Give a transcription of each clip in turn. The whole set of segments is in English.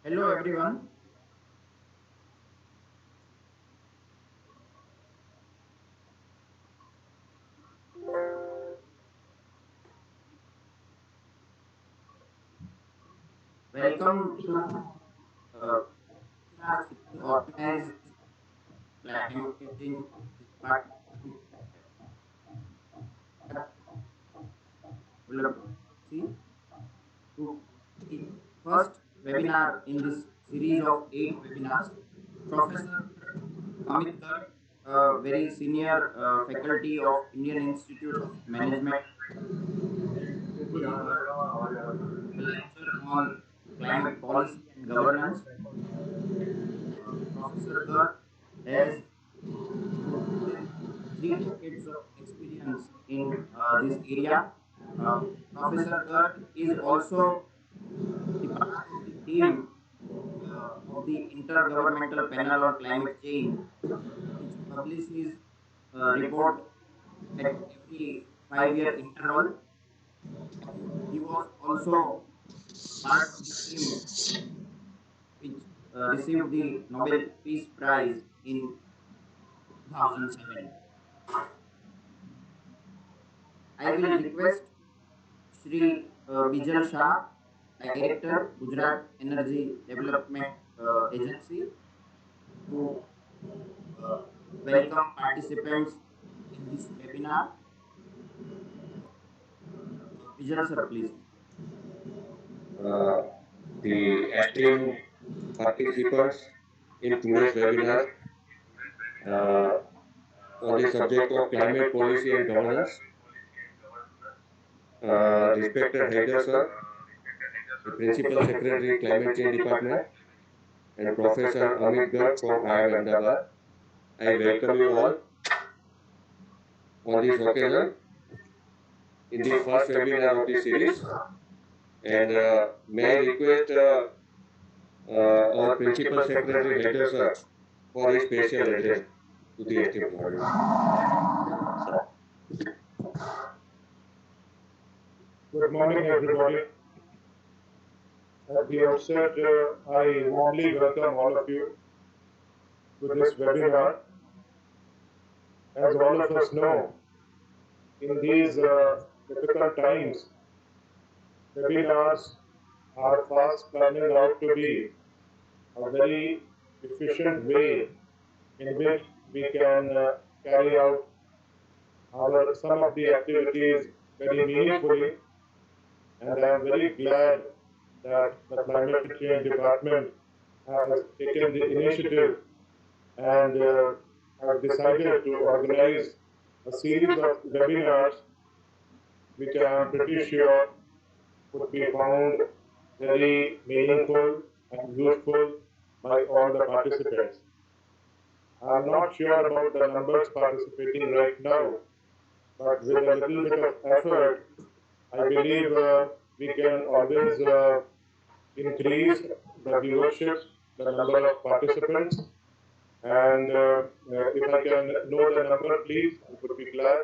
Hello everyone. Welcome to uh, webinars being organized climate change department at development. See, to the first webinar in this series of 8 webinars, Professor Amit Garg, a very senior faculty of Indian Institute of Management, and P.G. Garg, a lecturer on climate policy and governance. Professor Garg has more than 3 decades of experience in this area. Uh, Professor Garg is also the part of the team of the Intergovernmental Panel on Climate Change, which publishes a report at every 5 year interval. And he was also part of the team which received the Nobel Peace Prize in 2007. I will request Shri Bijal Shah, Director, Gujarat Energy Development Agency, to uh, welcome participants in this webinar. Bijal sir, please. uh, the esteemed participants in today's webinar uh, on the subject of climate policy and governance. Respected Haider sir, the Principal Secretary Climate Change Department, and Professor Amit Garg from IIM Ahmedabad, I welcome you all on this occasion in the first webinar of this series. And may I request our Principal Secretary Haider sir for his special address to the esteemed audience. Good morning, everybody. At the outset, I warmly welcome all of you to this webinar. As all of us know, in these difficult times, webinars are fast turning out to be a very efficient way in which we can carry out some of the activities very meaningfully. And I am very glad that the Climate Change Department has taken the initiative and have decided to organize a series of webinars which I am pretty sure would be found very meaningful and useful by all the participants. I am not sure about the numbers participating right now, but with a little bit of effort, I believe we can always increase the viewership, the number of participants, and if I can know the number, please, I would be glad.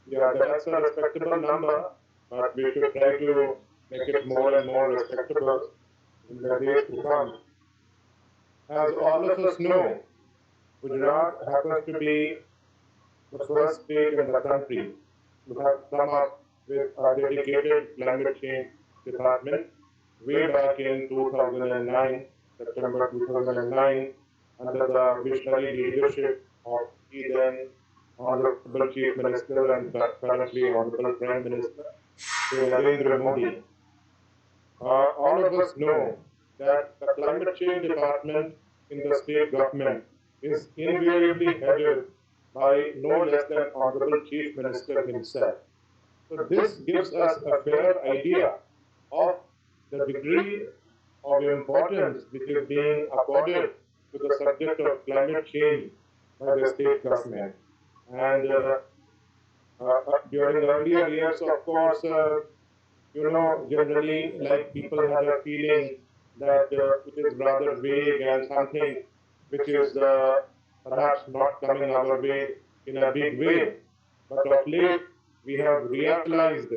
Yeah, that's a respectable number, but we should try to make it more and more respectable in the days to come. As all of us know, Gujarat happens to be the first state in the country to have come up with a dedicated climate change department way back in 2009, September 2009, under the visionary leadership of the then Honorable Chief Minister and currently Honorable Prime Minister, Shri Narendra Modi. All of us know that the climate change department in the state government is invariably headed by no less than Honorable Chief Minister himself. So this gives us a fair idea of the degree of importance which is being accorded to the subject of climate change by the state government. And during earlier years, of course, generally, like people had a feeling that it is rather vague and something which is perhaps not coming our way in a big way. But of late, we have realized,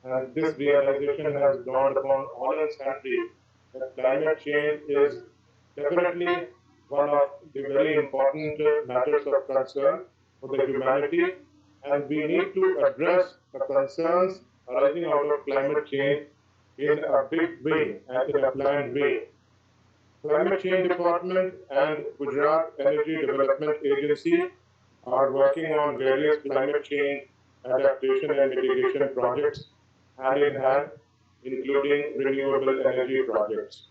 and this realization has dawned upon all in country, that climate change is definitely one of the very important matters of concern for the humanity, and we need to address the concerns arising out of climate change in a big way and in a planned way. Climate Change Department and Gujarat Energy Development Agency are working on various climate change adaptation and mitigation projects hand in hand, including renewable energy projects.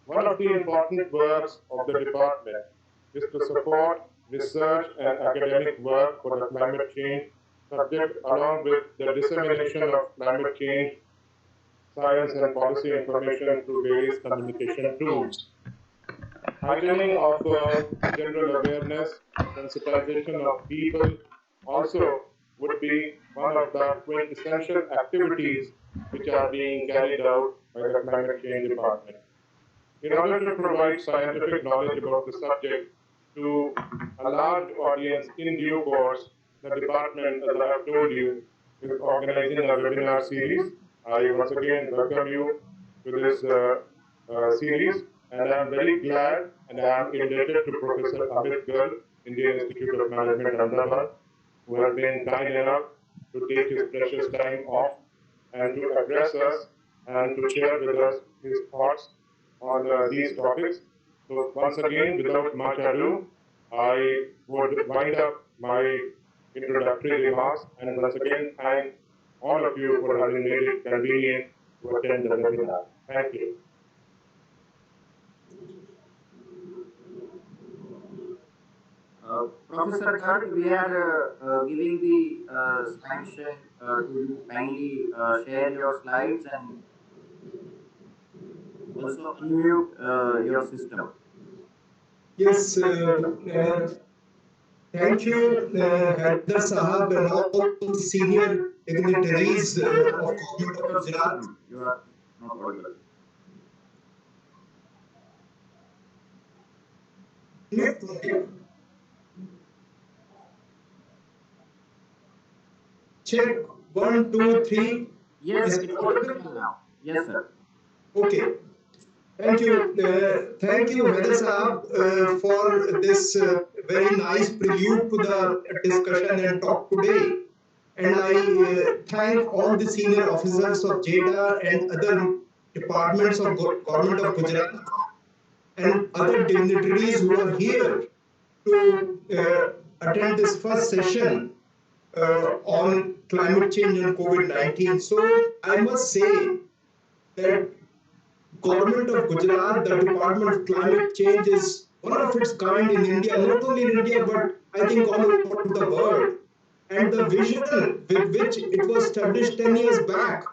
One of the important works of the department is to support research and academic work for the climate change subject, along with the dissemination of climate change science and policy information through various communication tools. Heightening of general awareness, sensitization of people also would be one of the quintessential activities which are being carried out by the Climate Change Department. In order to provide scientific knowledge about the subject to a large audience in due course, the department, as I have told you, is organizing a webinar series. I once again welcome you to this series, and I am very glad and I am indebted to Professor Amit Garg, Indian Institute of Management, Ahmedabad, who has been kind enough to take his precious time off and to address us and to share with us his thoughts on these topics. So once again, without much ado, I would wind up my introductory remarks and once again thank all of you for having made it convenient to attend the webinar. Thank you. Professor Garg, we are giving the slide share to you. Kindly share your slides and also unmute your system. Yes, thank you, Haider Sahab, and all the senior dignitaries of Government of Gujarat. You are not audible. Check 1, 2, 3. Yes, it's audible now. Yes, sir. Okay. Thank you, Haider Sahab, for this very nice preview to the discussion and talk today. And I thank all the senior officers of JEDA and other departments of Government of Gujarat and other dignitaries who are here to attend this first session on climate change and COVID-19. So I must say that Government of Gujarat, the Department of Climate Change, is one of its kind in India, not only in India, but I think all over the world. And the vision with which it was established 10 years back,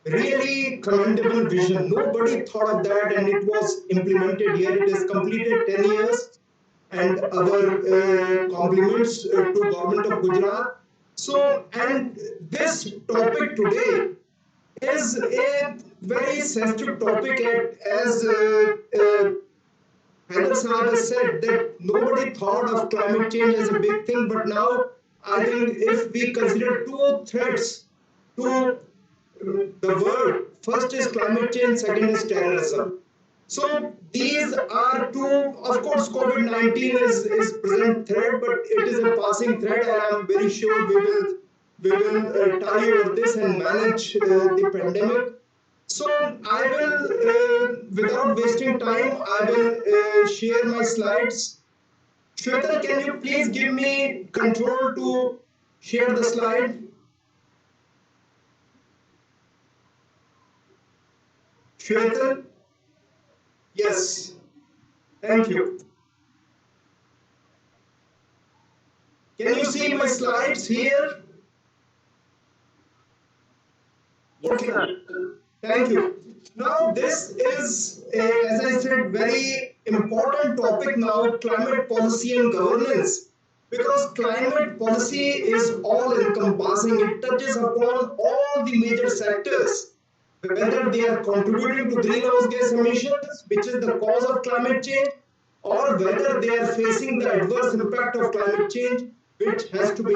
really commendable vision. Nobody thought of that, and it was implemented here. It is completed 10 years, and other compliments to Government of Gujarat. So, and this topic today is a very sensitive topic, as Haider Sahab has said, that nobody thought of climate change as a big thing, but now I think if we consider two threats to the world, first is climate change, second is terrorism. So these are two, of course, COVID-19 is present threat, but it is a passing threat, and I'm very sure we will tie over this and manage the pandemic. So I will, without wasting time, I will share my slides. Shwetal, can you please give me control to share the slide? Shwetal? Yes. Thank you. Can you see my slides here? Okay. Thank you. Now this is, as I said, very important topic now, climate policy and governance, because climate policy is all encompassing. It touches upon all the major sectors, whether they are contributing to greenhouse gas emissions, which is the cause of climate change, or whether they are facing the adverse impact of climate change, which has to be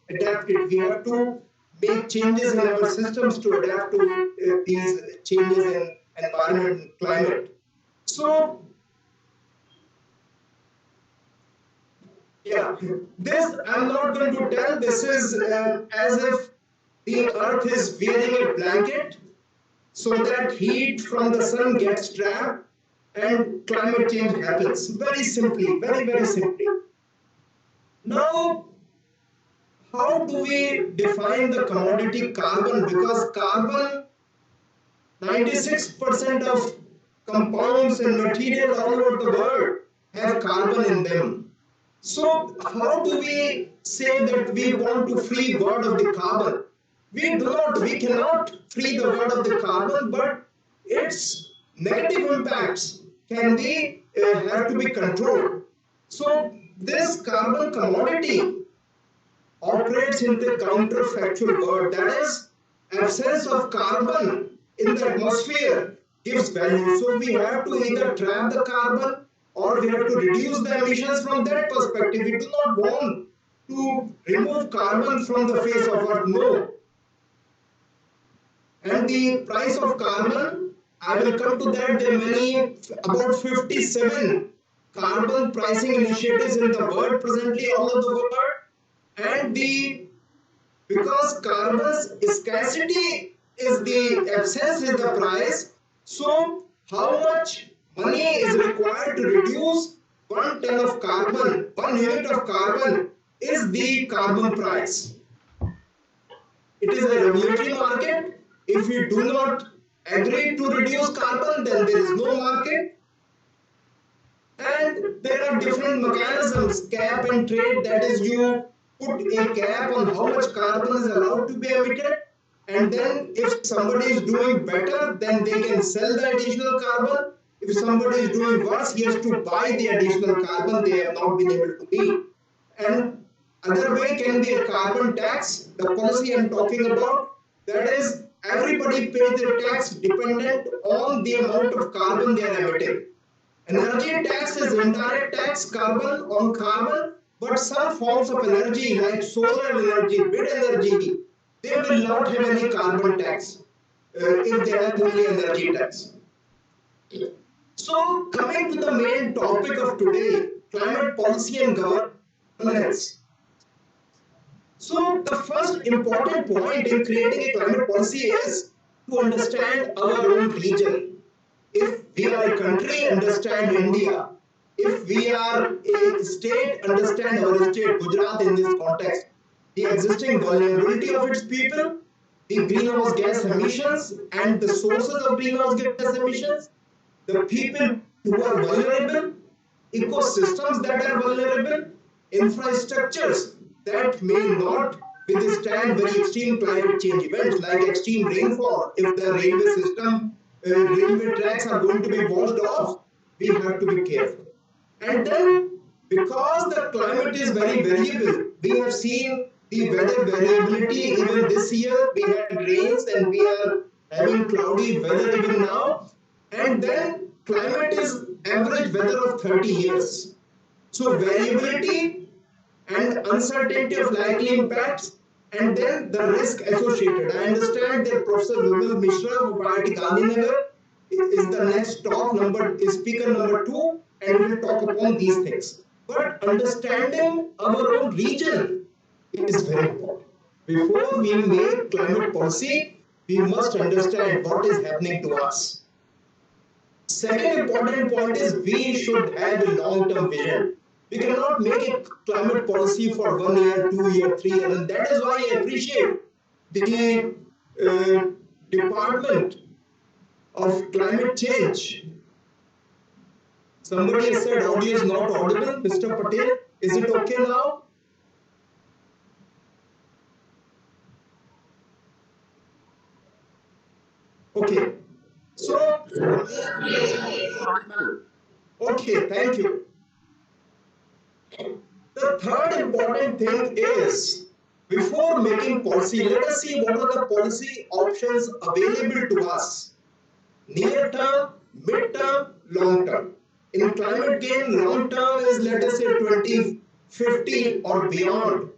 adapted. We have to make changes in our systems to adapt to these changes environment and climate. So, yeah, this I'm not going to tell. This is as if the earth is wearing a blanket so that heat from the sun gets trapped and climate change happens. Very simply, very simply. Now, how do we define the commodity carbon? Because carbon, 96% of compounds and materials all over the world have carbon in them. So how do we say that we want to free world of the carbon? We cannot free the world of the carbon, but its negative impacts can be have to be controlled. So this carbon commodity operates in the counterfactual world. That is, absence of carbon in the atmosphere gives value. So we have to either trap the carbon or we have to reduce the emissions from that perspective. We do not want to remove carbon from the face of Earth. No. And the price of carbon, I will come to that. There are many, about 57 carbon pricing initiatives in the world presently, all over the world. And because carbon's scarcity is the absence is the price, so how much money is required to reduce 1 ton of carbon, 1 unit of carbon is the carbon price. It is a regulatory market. If we do not agree to reduce carbon, then there is no market. And there are different mechanisms, cap and trade, that is, you put a cap on how much carbon is allowed to be emitted, and then if somebody is doing better, then they can sell the additional carbon. If somebody is doing worse, he has to buy the additional carbon they have not been able to meet. And other way can be a carbon tax, the policy I'm talking about, that is, everybody pays their tax dependent on the amount of carbon they are emitting. Energy tax is indirect tax, carbon on carbon, but some forms of energy like solar energy, wind energy, they will not have any carbon tax if they have only energy tax. So, coming to the main topic of today, climate policy and governance. So, the first important point in creating a climate policy is to understand our own region. If we are a country, understand India. If we are a state, understand our state, Gujarat in this context. The existing vulnerability of its people, the greenhouse gas emissions and the sources of greenhouse gas emissions, the people who are vulnerable, ecosystems that are vulnerable, infrastructures that may not withstand very extreme climate change events like extreme rainfall. If the railway system, railway tracks are going to be washed off, we have to be careful. And then, because the climate is very variable, we have seen the weather variability even this year. We had rains and we are having cloudy weather even now. And then, climate is average weather of 30 years. So, variability and uncertainty of likely impacts, and then the risk associated. I understand that Professor Vimal Mishra of IIT Gandhinagar is the next speaker number 2, and will talk upon these things. But understanding our own region is very important. Before we make climate policy, we must understand what is happening to us. Second important point is we should have a long-term vision. We cannot make a climate policy for 1 year, 2 year, 3 years, and that is why I appreciate the Department of Climate Change. Somebody has said audio is not audible. Mr. Patel, is it okay now? Okay. So, okay, thank you. The third important thing is, before making policy, let us see what are the policy options available to us. Near term, mid term, long term. In climate gain, long term is, let us say, 2050 or beyond.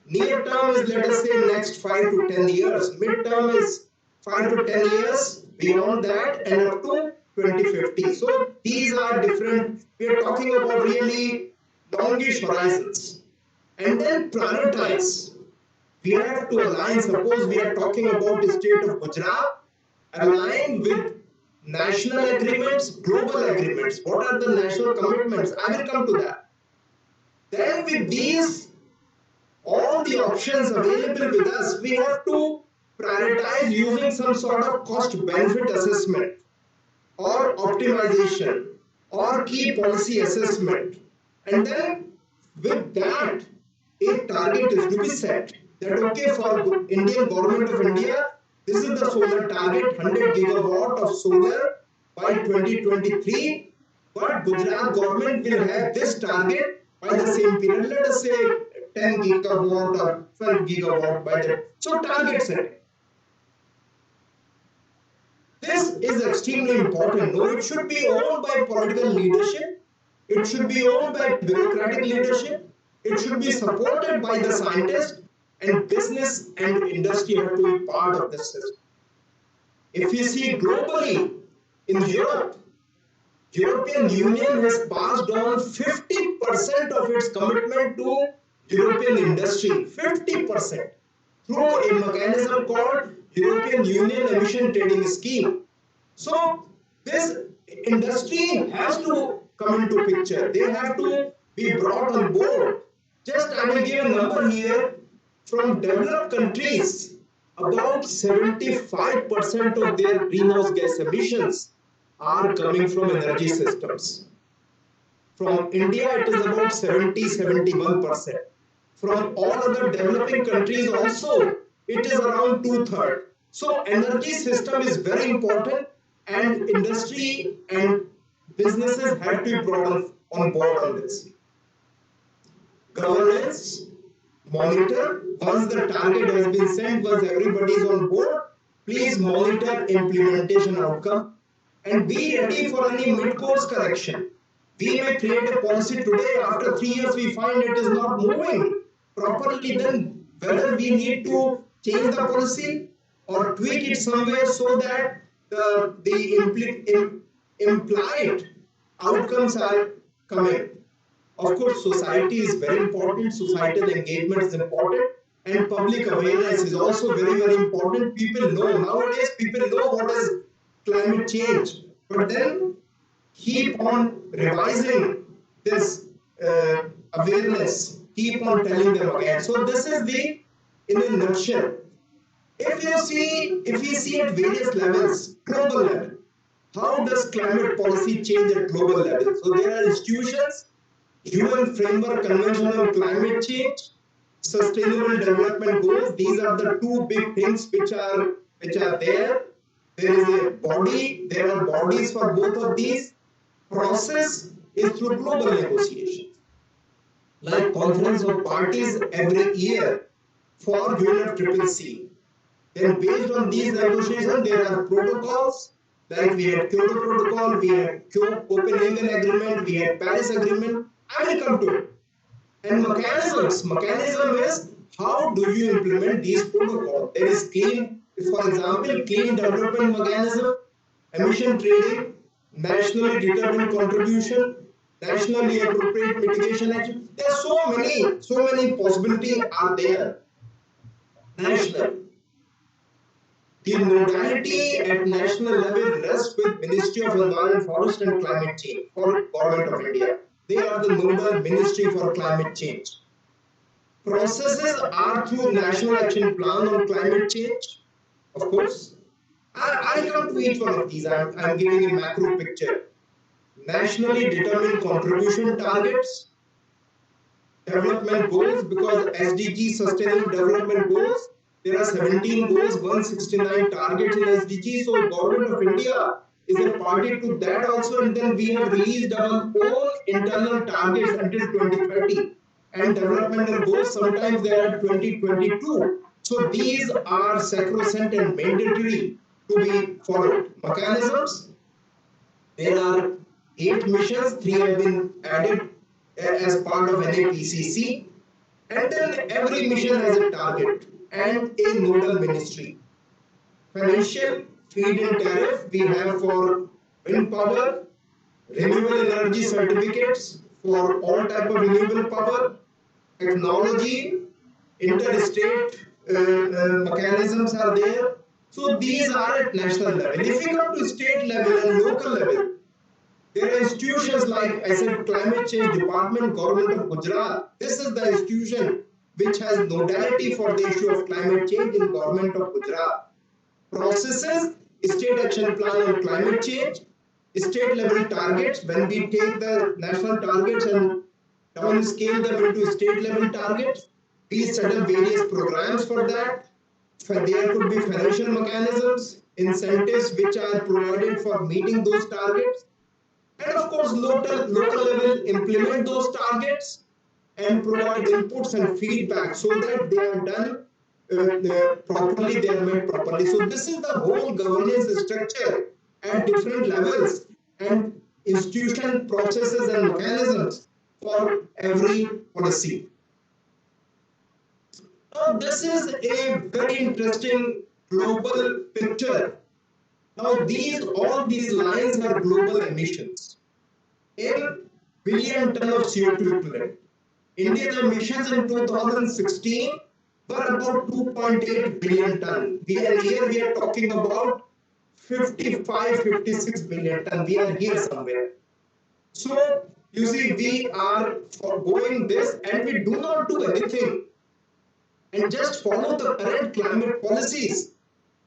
Near term is, let us say, next 5 to 10 years. Mid term is 5 to 10 years beyond that, and up to 2050. So these are different. We are talking about really longish horizons. And then prioritize. We have to align. Suppose we are talking about the state of Gujarat, align with national agreements, global agreements. What are the national commitments? I will come to that. Then with these, all the options available with us, we have to prioritize using some sort of cost benefit assessment or optimization or key policy assessment. And then with that, a target is to be set that okay, for Indian government of India, this is the solar target, 100 gigawatt of solar by 2023, but Gujarat government will have this target by the same period, let us say 10 gigawatt or 12 gigawatt by that. So target setting. This is extremely important. No, it should be owned by political leadership. It should be owned by bureaucratic leadership. It should be supported by the scientists, and business and industry have to be part of this system. If you see globally, in Europe, European Union has passed on 50% of its commitment to European industry, 50%, through a mechanism called European Union Emission Trading Scheme. So this industry has to come into picture. They have to be brought on board. Just I will give a number here. From developed countries, about 75% of their greenhouse gas emissions are coming from energy systems. From India, it is about 70-71%. From all other developing countries also, it is around 2/3. So energy system is very important, and industry and businesses have to be brought on board on this. Governance, monitor, once the target has been set, once everybody is on board, please monitor implementation outcome and be ready for any mid-course correction. We may create a policy today, after 3 years we find it is not moving properly, then whether we need to change the policy or tweak it somewhere so that the implied outcomes are coming. Of course, society is very important, societal engagement is important, and public awareness is also very, very important. People know, nowadays people know what is climate change, but then keep on revising this awareness, keep on telling them again. So this is in a nutshell. If we see at various levels, global level, how does climate policy change at global level? So there are institutions, UN Framework Convention on Climate Change, Sustainable Development Goals. These are the two big things which are there. There is a body, there are bodies for both of these. Process is through global negotiations, like Conference of Parties every year for UNFCCC. Then based on these negotiations, there are protocols, like we had Kyoto Protocol, we had Copenhagen Agreement, we had Paris Agreement. I will come to it. And mechanism is how do you implement these protocols? There is clean, for example, clean development mechanism, emission trading, nationally determined contribution, nationally appropriate mitigation action. There are so many possibilities are there. National. The modality at national level rests with Ministry of Environment, Forest and Climate Change for Government of India. They are the nodal ministry for climate change. Processes are through National Action Plan on Climate Change, of course. I'll come to each one of these. I'm giving a macro picture. Nationally determined contribution targets, development goals, because SDG, Sustainable Development Goals, there are 17 goals, 169 targets in SDG. So Government of India is a party to that also, and then we have released our own internal targets until 2030, and developmental goals sometimes they are 2022. So these are sacrosanct and mandatory to be followed. Mechanisms, there are 8 missions, 3 have been added as part of NAPCC, and then every mission has a target and a nodal ministry. financial feed-in tariff we have for wind power, renewable energy certificates for all type of renewable power, technology, interstate mechanisms are there. So these are at national level. If we come to state level and local level, there are institutions like I said, Climate Change Department, Government of Gujarat. This is the institution which has nodality for the issue of climate change in Government of Gujarat. Processes state action plan on climate change, state level targets. When we take the national targets and downscale them into state level targets, we set up various programs for that. There could be financial mechanisms, incentives which are provided for meeting those targets. And of course, local level implement those targets and provide inputs and feedback so that they are done properly, they are made properly. So this is the whole governance structure at different levels and institution processes and mechanisms for every policy. Now this is a very interesting global picture. Now all these lines are global emissions in billion ton of CO2 equivalent. Indian emissions in 2016 were about 2.8 billion ton. Here we are talking about 56 billion ton. We are here somewhere. So you see, we are foregoing this and we do not do anything and just follow the current climate policies.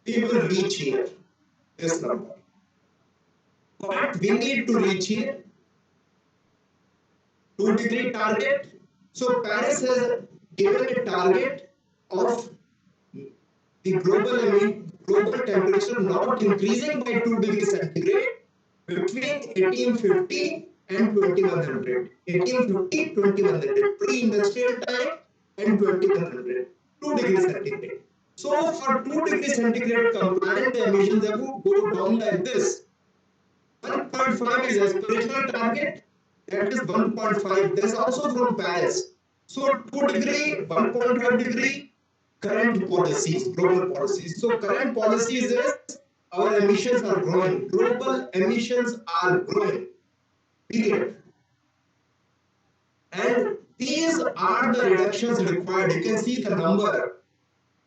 We will reach here, this number. But we need to reach here 2-degree target. So Paris has given a target of the global temperature not increasing by 2 degrees centigrade between 1850 and 2100. 1850, 2100, pre-industrial time and 2100, 2 degrees centigrade. So for 2 degrees centigrade compliant, the emissions have to go down like this. 1.5 is aspirational target, that is 1.5. That is also from Paris. So 2 degree, 1.5 degree, current policies, global policies. So current policies is our emissions are growing. Global emissions are growing. Period. And these are the reductions required. You can see the number.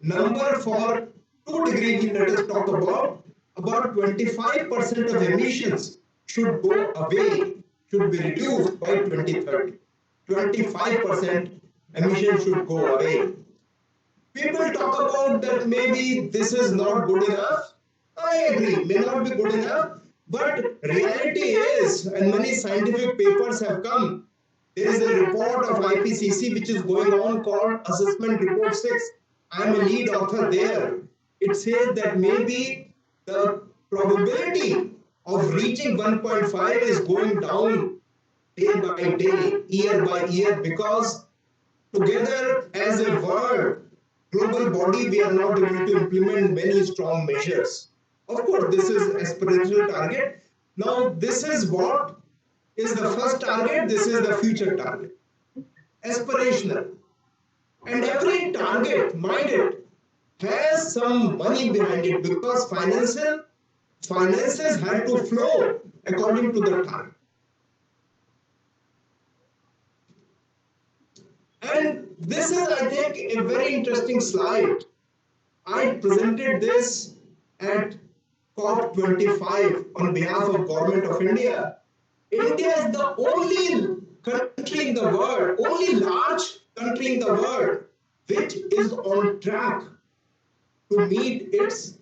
Number for 2 degree, let us talk about 25% of emissions should go away, should be reduced by 2030. 25% emissions should go away. People talk about that maybe this is not good enough. I agree, may not be good enough, but reality is, and many scientific papers have come, there is a report of IPCC which is going on called Assessment Report 6. I am a lead author there. It says that maybe the probability of reaching 1.5 is going down day by day, year by year, because together as a world, global body, we are not able to implement many strong measures. Of course, this is aspirational target. Now, this is what is the first target, this is the future target. Aspirational. And every target, mind it, has some money behind it because finances have to flow according to the target. And this is, I think, a very interesting slide. I presented this at COP25 on behalf of Government of India. India is the only country in the world, only large country in the world, which is on track to meet its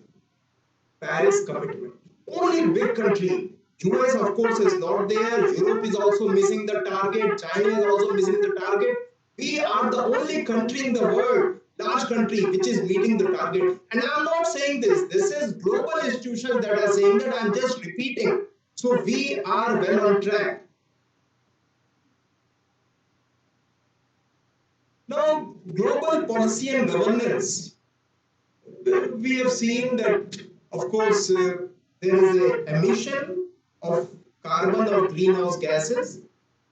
Paris commitment. Only big country. US, of course, is not there. Europe is also missing the target. China is also missing the target. We are the only country in the world, large country, which is meeting the target. And I'm not saying this. This is global institutions that are saying that. I'm just repeating. So we are well on track. Now, global policy and governance. We have seen that, of course, there is an emission of carbon or greenhouse gases.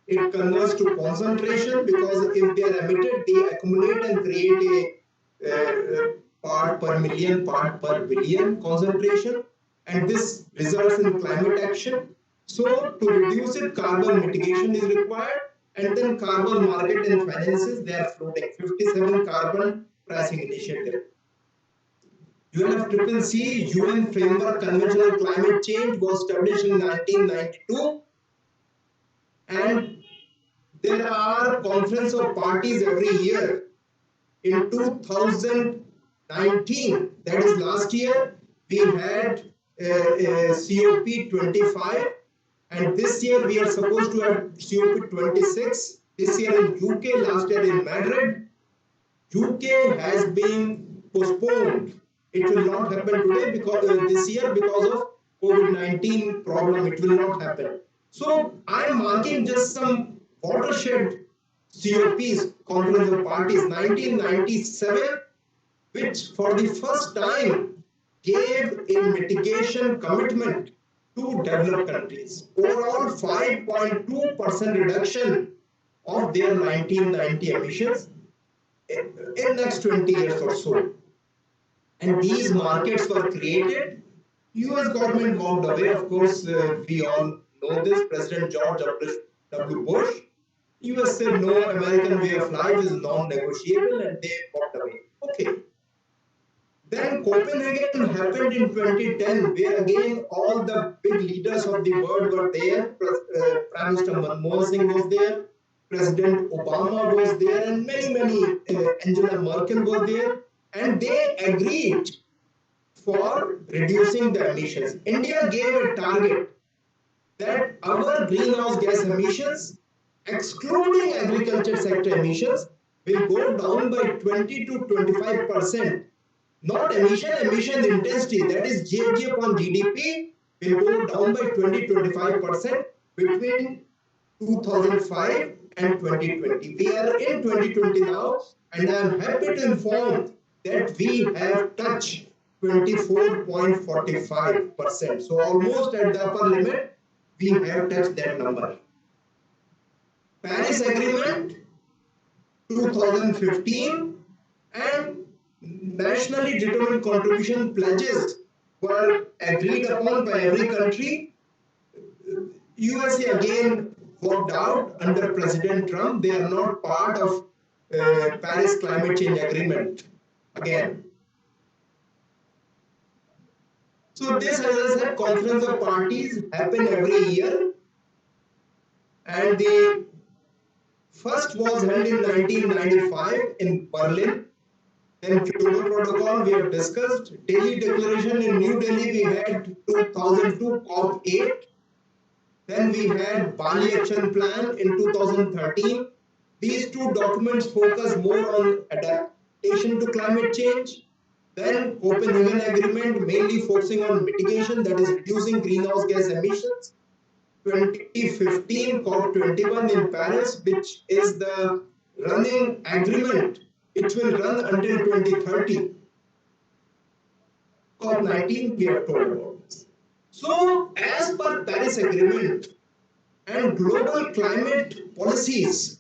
It converts to concentration because if they are emitted, they accumulate and create a part per million, part per billion concentration, and this results in climate action. So to reduce it, carbon mitigation is required, and then carbon market and finances, they are floating. 57 carbon pricing initiative. UNFCCC, UN Framework Convention on Climate Change, was established in 1992, and there are conference of parties every year. In 2019, that is last year, we had COP25, and this year we are supposed to have COP26. This year in UK, last year in Madrid. UK has been postponed. It will not happen today because this year because of COVID-19 problem. It will not happen. So I am marking just some watershed COPs, Conference of Parties, 1997, which for the first time gave a mitigation commitment to developed countries. Overall, 5.2% reduction of their 1990 emissions in next 20 years or so. And these markets were created. US government walked away. Of course, we all know this. President George W. Bush. US said no, American way of life is non-negotiable, and they walked away. Okay. Then Copenhagen happened in 2010, where again all the big leaders of the world were there. Prime Minister Manmohan Singh was there, President Obama was there, and many, Angela Merkel was there, and they agreed for reducing the emissions. India gave a target that our greenhouse gas emissions, excluding agriculture sector emissions, will go down by 20 to 25%. Not emission intensity, that is GHG upon GDP, will go down by 20-25% between 2005 and 2020. We are in 2020 now, and I am happy to inform that we have touched 24.45%. So almost at the upper limit, we have touched that number. Paris Agreement 2015 and nationally determined contribution pledges were agreed upon by every country. USA again walked out under President Trump. They are not part of Paris Climate Change Agreement again. So this, as I said, Conference of Parties happen every year, and the first was held in 1995 in Berlin. Then Kyoto Protocol we have discussed. Delhi Declaration in New Delhi we had 2002 COP8. Then we had Bali Action Plan in 2013. These two documents focus more on adaptation to climate change. Then Copenhagen Agreement mainly focusing on mitigation, that is reducing greenhouse gas emissions. 2015 COP21 in Paris, which is the running agreement. It will run until 2030. COP19 we have told about this. So as per Paris Agreement and global climate policies,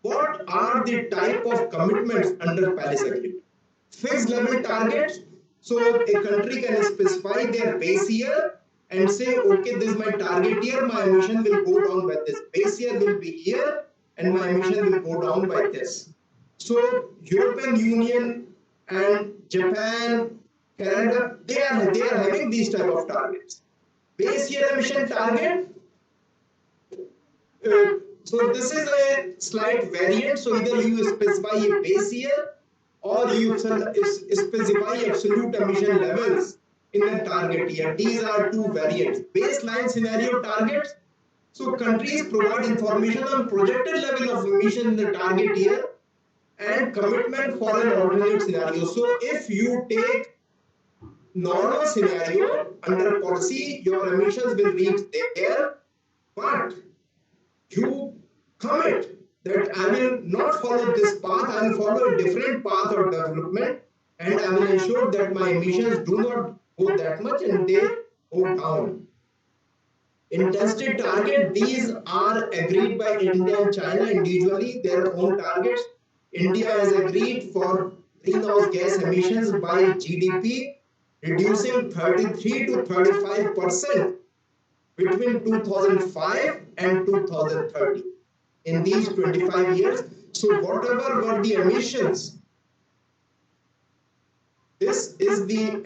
what are the type of commitments under Paris Agreement? Fixed level targets. So a country can specify their base year and say, okay, this is my target year, my emission will go down by this. Base year will be here and my emission will go down by this. So European Union and Japan, Canada, they are having these type of targets. Base year emission target. So this is a slight variant. So either you specify a base year or you specify absolute emission levels in a target year. These are two variants. Baseline scenario targets. So countries provide information on projected level of emission in the target year and commitment for an alternate scenario. So if you take normal scenario under policy, your emissions will reach there, but you commit that I will not follow this path, I will follow a different path of development, and I will ensure that my emissions do not go that much and they go down. Intensity target, these are agreed by India and China individually, their own targets. India has agreed for greenhouse gas emissions by GDP, reducing 33 to 35% between 2005 and 2030 in these 25 years. So whatever were the emissions, this is the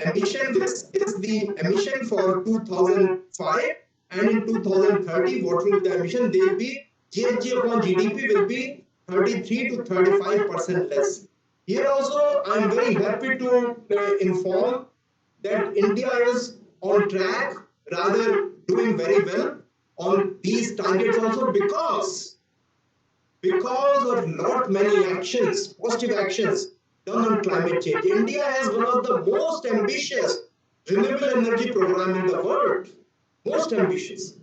emission for 2005, and in 2030 what will be the emission? They will be GHG upon GDP will be 33 to 35% less. Here also I am very happy to inform that India is on track, rather doing very well on these targets also, because of lot many actions, positive actions done on climate change. India has one of the most ambitious renewable energy program in the world, most ambitious.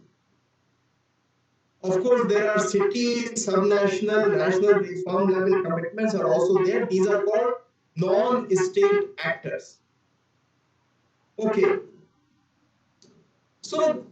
Of course, there are city, subnational, national reform level commitments are also there. These are called non-state actors. Okay. So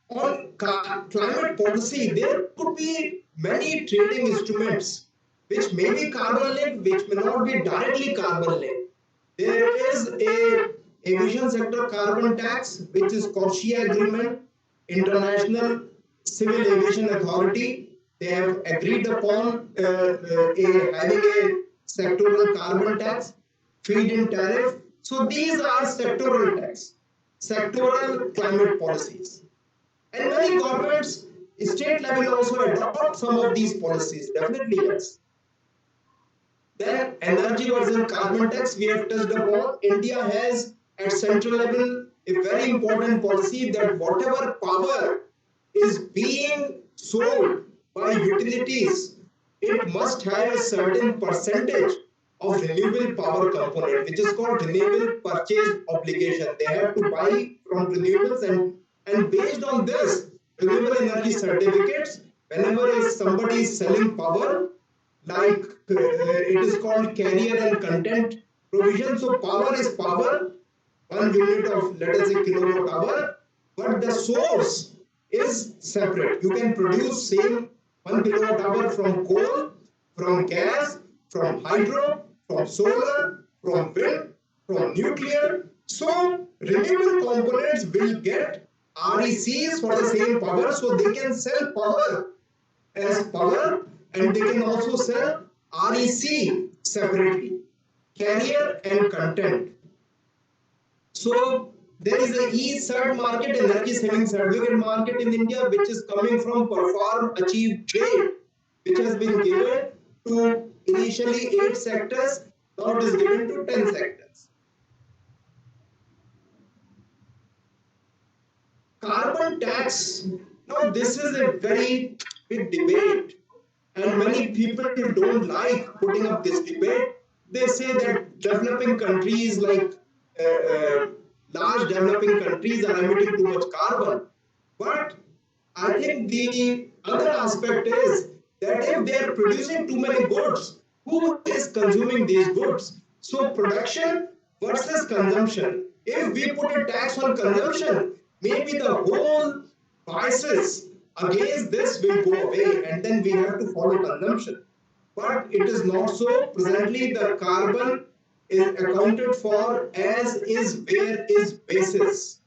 on climate policy, there could be many trading instruments which may be carbon linked, which may not be directly carbon linked. There is a aviation sector carbon tax, which is CORSIA agreement, International Civil Aviation Authority. They have agreed upon having a sectoral carbon tax, feed-in tariff. So these are sectoral tax, sectoral climate policies. And many governments, state level also adopt some of these policies, definitely yes. Then energy versus carbon tax, we have touched upon. India has at central level a very important policy that whatever power is being sold by utilities, it must have a certain percentage of renewable power component, which is called renewable purchase obligation. They have to buy from renewables, and based on this, renewable energy certificates, whenever somebody is selling power, like it is called carrier and content provision. So power is power, 1 unit of, let us say, kilowatt hour, but the source is separate. You can produce same 1 kilowatt hour from coal, from gas, from hydro, from solar, from wind, from nuclear. So renewable components will get RECs for the same power, so they can sell power as power, and they can also sell REC separately, carrier and content. So there is a e-cert market, energy saving certificate market in India, which is coming from perform achieve trade, which has been given to initially 8 sectors, now it is given to 10 sectors. Carbon tax, now this is a very big debate, and many people don't like putting up this debate. They say that developing countries, like large developing countries, are emitting too much carbon. But I think the other aspect is that if they are producing too many goods, who is consuming these goods? So production versus consumption. If we put a tax on consumption, maybe the whole biases against this will go away, and then we have to follow consumption. But it is not so. Presently, the carbon is accounted for as is where is basis.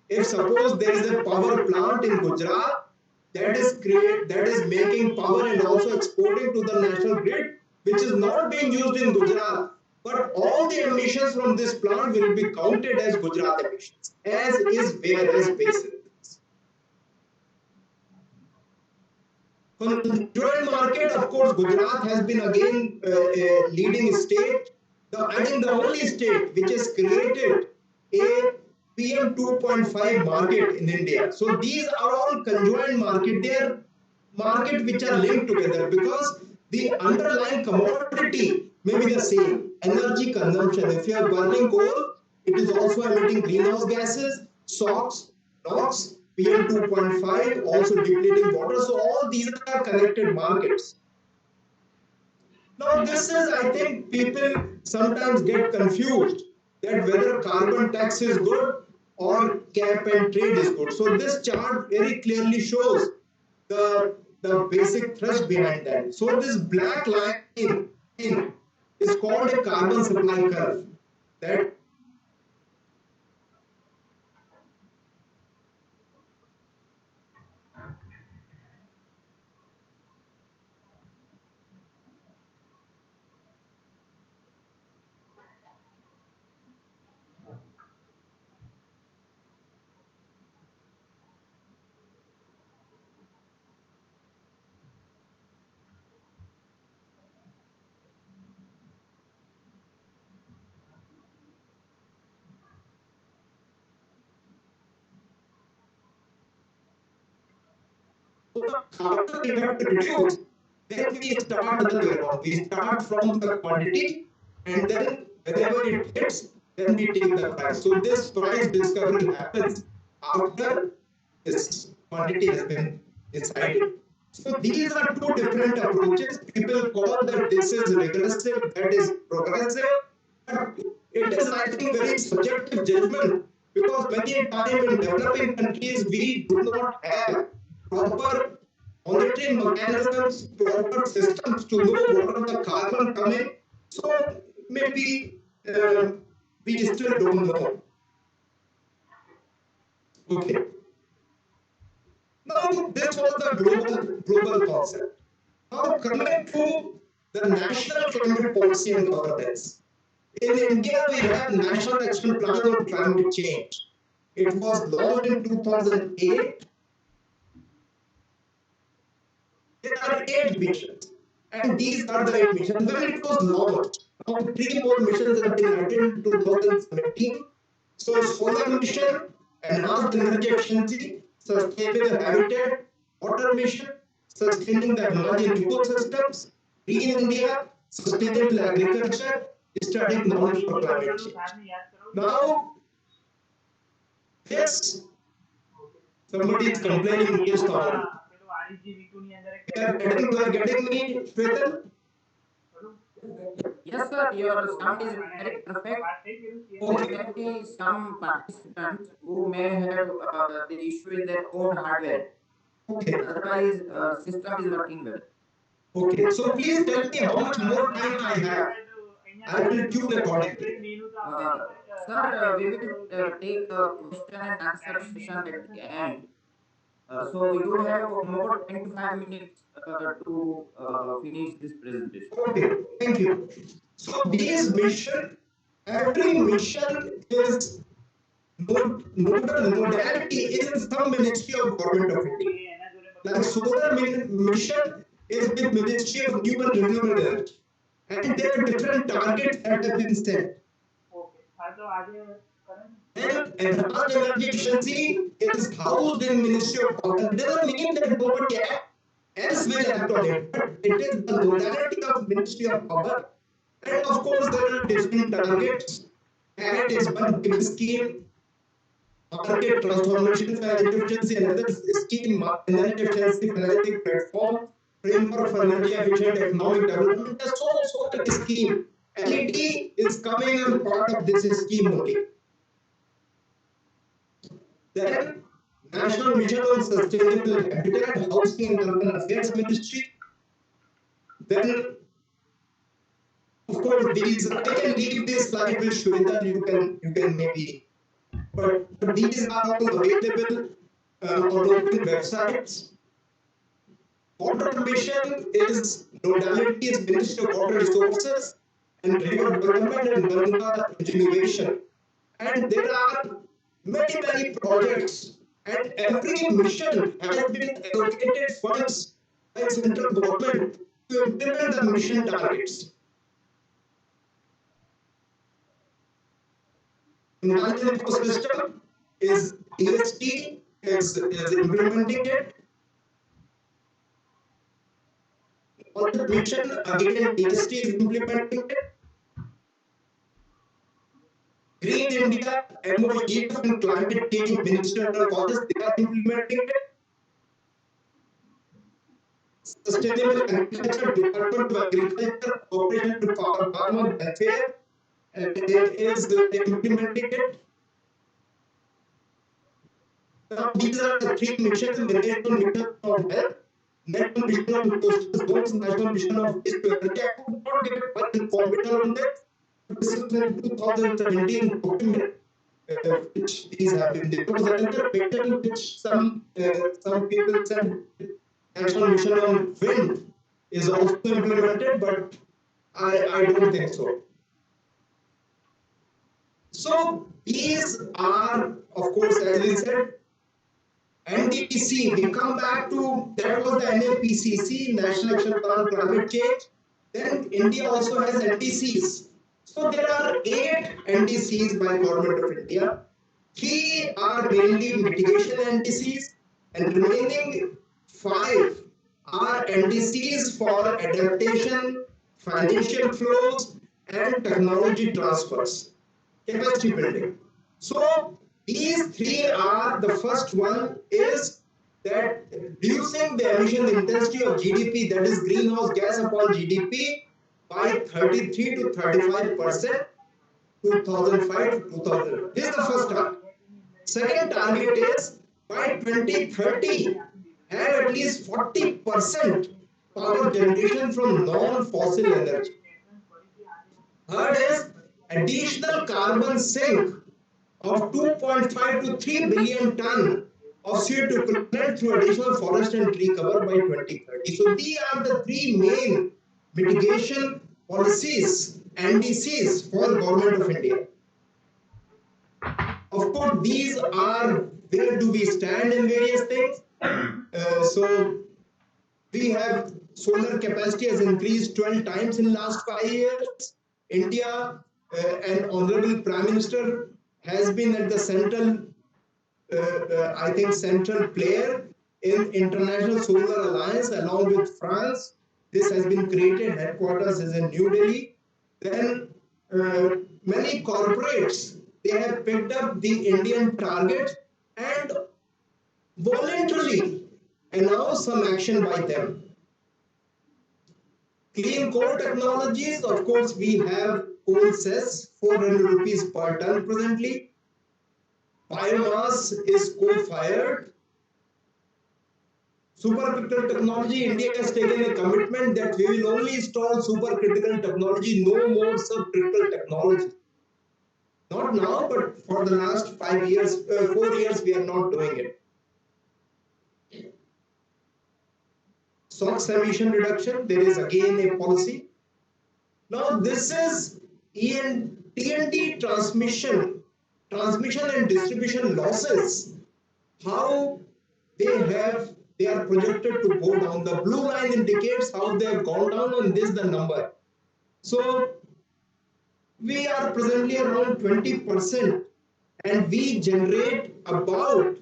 If suppose there is a power plant in Gujarat that is making power and also exporting to the national grid, which is not being used in Gujarat, but all the emissions from this plant will be counted as Gujarat emissions, as is where is basis. Conjoined market, of course, Gujarat has been again a leading state. I think the only state which has created a PM 2.5 market in India. So these are all conjoined market. They are market which are linked together because the underlying commodity may be the same. Energy consumption. If you are burning coal, it is also emitting greenhouse gases, SOx, NOx, PM 2.5, also depleting water. So all these are connected markets. Now this is, I think people sometimes get confused that whether carbon tax is good or cap and trade is good. So this chart very clearly shows the basic thrust behind that. So this black line is called a carbon supply curve. That after we have to reduce, then we start the other way around. We start from the quantity, and then whenever it hits, then we take the price. So this price discovery happens after this quantity has been decided. So these are two different approaches. People call that this is regressive, that is progressive, but it is, I think, very subjective judgment, because many a time in developing countries we do not have proper monitoring mechanisms, proper systems to know what are the carbon coming. So maybe we still don't know. Okay. Now this was the global concept. Now coming to the national climate policy and governance. In India, we have National Action Plan on Climate Change. It was launched in 2008. There are 8 missions, and these are the 8 missions. When it was launched, now 3 more missions have been added in 2017. So, solar mission, enhanced energy efficiency, sustainable habitat, water mission, sustaining the emerging ecosystems, green India, sustainable agriculture, studying knowledge for climate change. Now, this somebody is complaining against all. You are getting me, Shwetal? Yes, sir, your sound is very perfect. Okay. There may be some participants who may have the issue with their own hardware. Okay. Otherwise, system is working well. Okay. So please tell me how much more time I have. I will tune accordingly. Sir, we will take a question and answer session at the end. So you have more 25 minutes to finish this presentation. Okay. Thank you. So these mission, every mission is nodal modality is some ministry of government of India. Like solar mission is with Ministry of New and Renewable Energy, and there are different targets that have been set. And enhanced energy efficiency is housed in Ministry of Power. It doesn't mean that nobody else will act on it, but it is the modality of Ministry of Power. And of course, there are different targets. And is one big scheme. Market transformation for energy efficiency, another scheme, energy efficiency energy platform, framework for energy efficient economic development. There's so many scheme. LED is coming as part of this scheme only. Then National Mission on Sustainable Habitat, Housing and Urban Affairs Ministry. Then, of course, these I can leave this slide with Shweta. You can maybe, but these are all available on open websites. Water mission is modality is Ministry of Water Resources and River Development and Ganga Regeneration. And there are many projects, and every mission has been allocated funds by central government to implement the mission targets. Intelligent ecosystem is EST is implementing it. On the mission, again, EST is implementing it. Green India, MOEF and Climate Change Ministerial Office, they are implementing it. Sustainable Agriculture, Department of Agriculture, Cooperation to Farmer Welfare, and it is implementing it. Now, these are the 3 missions: management mission on health, national mission on coastal zones, national mission of waste to energy. I could not get much information on that. This is the 2017 document which these have been. There was another patent which some people said national mission on wind is also implemented, but I don't think so. So these are, of course, as we said, NDC. We come back to that was the NAPCC, National Action Plan on Climate Change. Then India also has NDCs. So there are 8 NDCs by Government of India. 3 are mainly mitigation NDCs, and remaining 5 are NDCs for adaptation, financial flows, and technology transfers, capacity building. So these 3 are, the first one is that reducing the emission intensity of GDP, that is greenhouse gas upon GDP, by 33 to 35%, 2005 to 2000. This is the first target. Second target is by 2030, have at least 40% power generation from non-fossil energy. Third is additional carbon sink of 2.5 to 3 billion ton of CO2 equivalent through additional forest and tree cover by 2030. So these are the 3 main mitigation policies, NDCs, for Government of India. Of course, these are where do we stand in various things. So we have solar capacity has increased 12 times in last 5 years. India and Honorable Prime Minister has been at the central, I think, central player in International Solar Alliance along with France. This has been created, headquarters is in New Delhi. Then many corporates, they have picked up the Indian target and voluntarily announced some action by them. Clean coal technologies, of course, we have coal cess, 400 rupees per ton presently. Biomass is coal-fired. Supercritical technology, India has taken a commitment that we will only install supercritical technology, no more subcritical technology. Not now, but for the last 5 years, 4 years, we are not doing it. SOx emission reduction, there is again a policy. Now this is T&D transmission and distribution losses, how they are projected to go down. The blue line indicates how they have gone down, and this is the number. So we are presently around 20%, and we generate about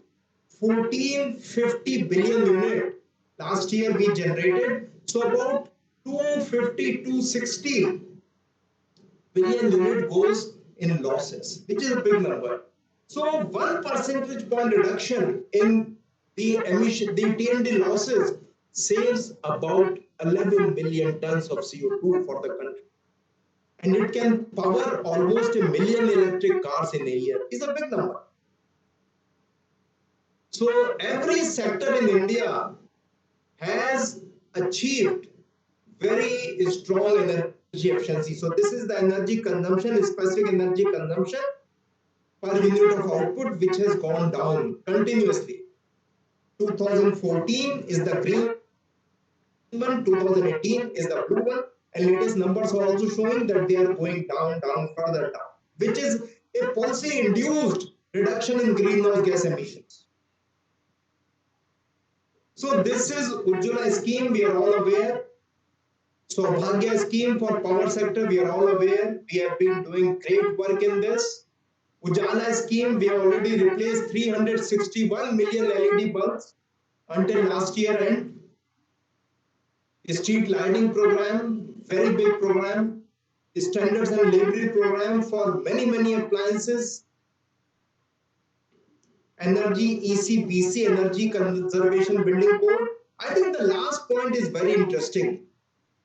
1450 billion unit. Last year we generated, so about 250, 260 billion unit goes in losses, which is a big number. So 1 percentage point reduction in the emission, the T&D losses saves about 11 million tons of CO2 for the country. And it can power almost 1 million electric cars in a year. It's a big number. So every sector in India has achieved very strong energy efficiency. So this is the energy consumption, specific energy consumption per unit of output, which has gone down continuously. 2014 is the green one, 2018 is the blue one, and latest numbers are also showing that they are going down, further down, which is a policy-induced reduction in greenhouse gas emissions. So this is Ujjwala scheme, we are all aware. Saubhagya scheme for power sector, we are all aware. We have been doing great work in this. Ujala scheme, we have already replaced 361 million LED bulbs until last year end. Street lighting program, very big program. Standards and library program for many appliances. Energy ECBC, Energy Conservation Building Code. I think the last point is very interesting.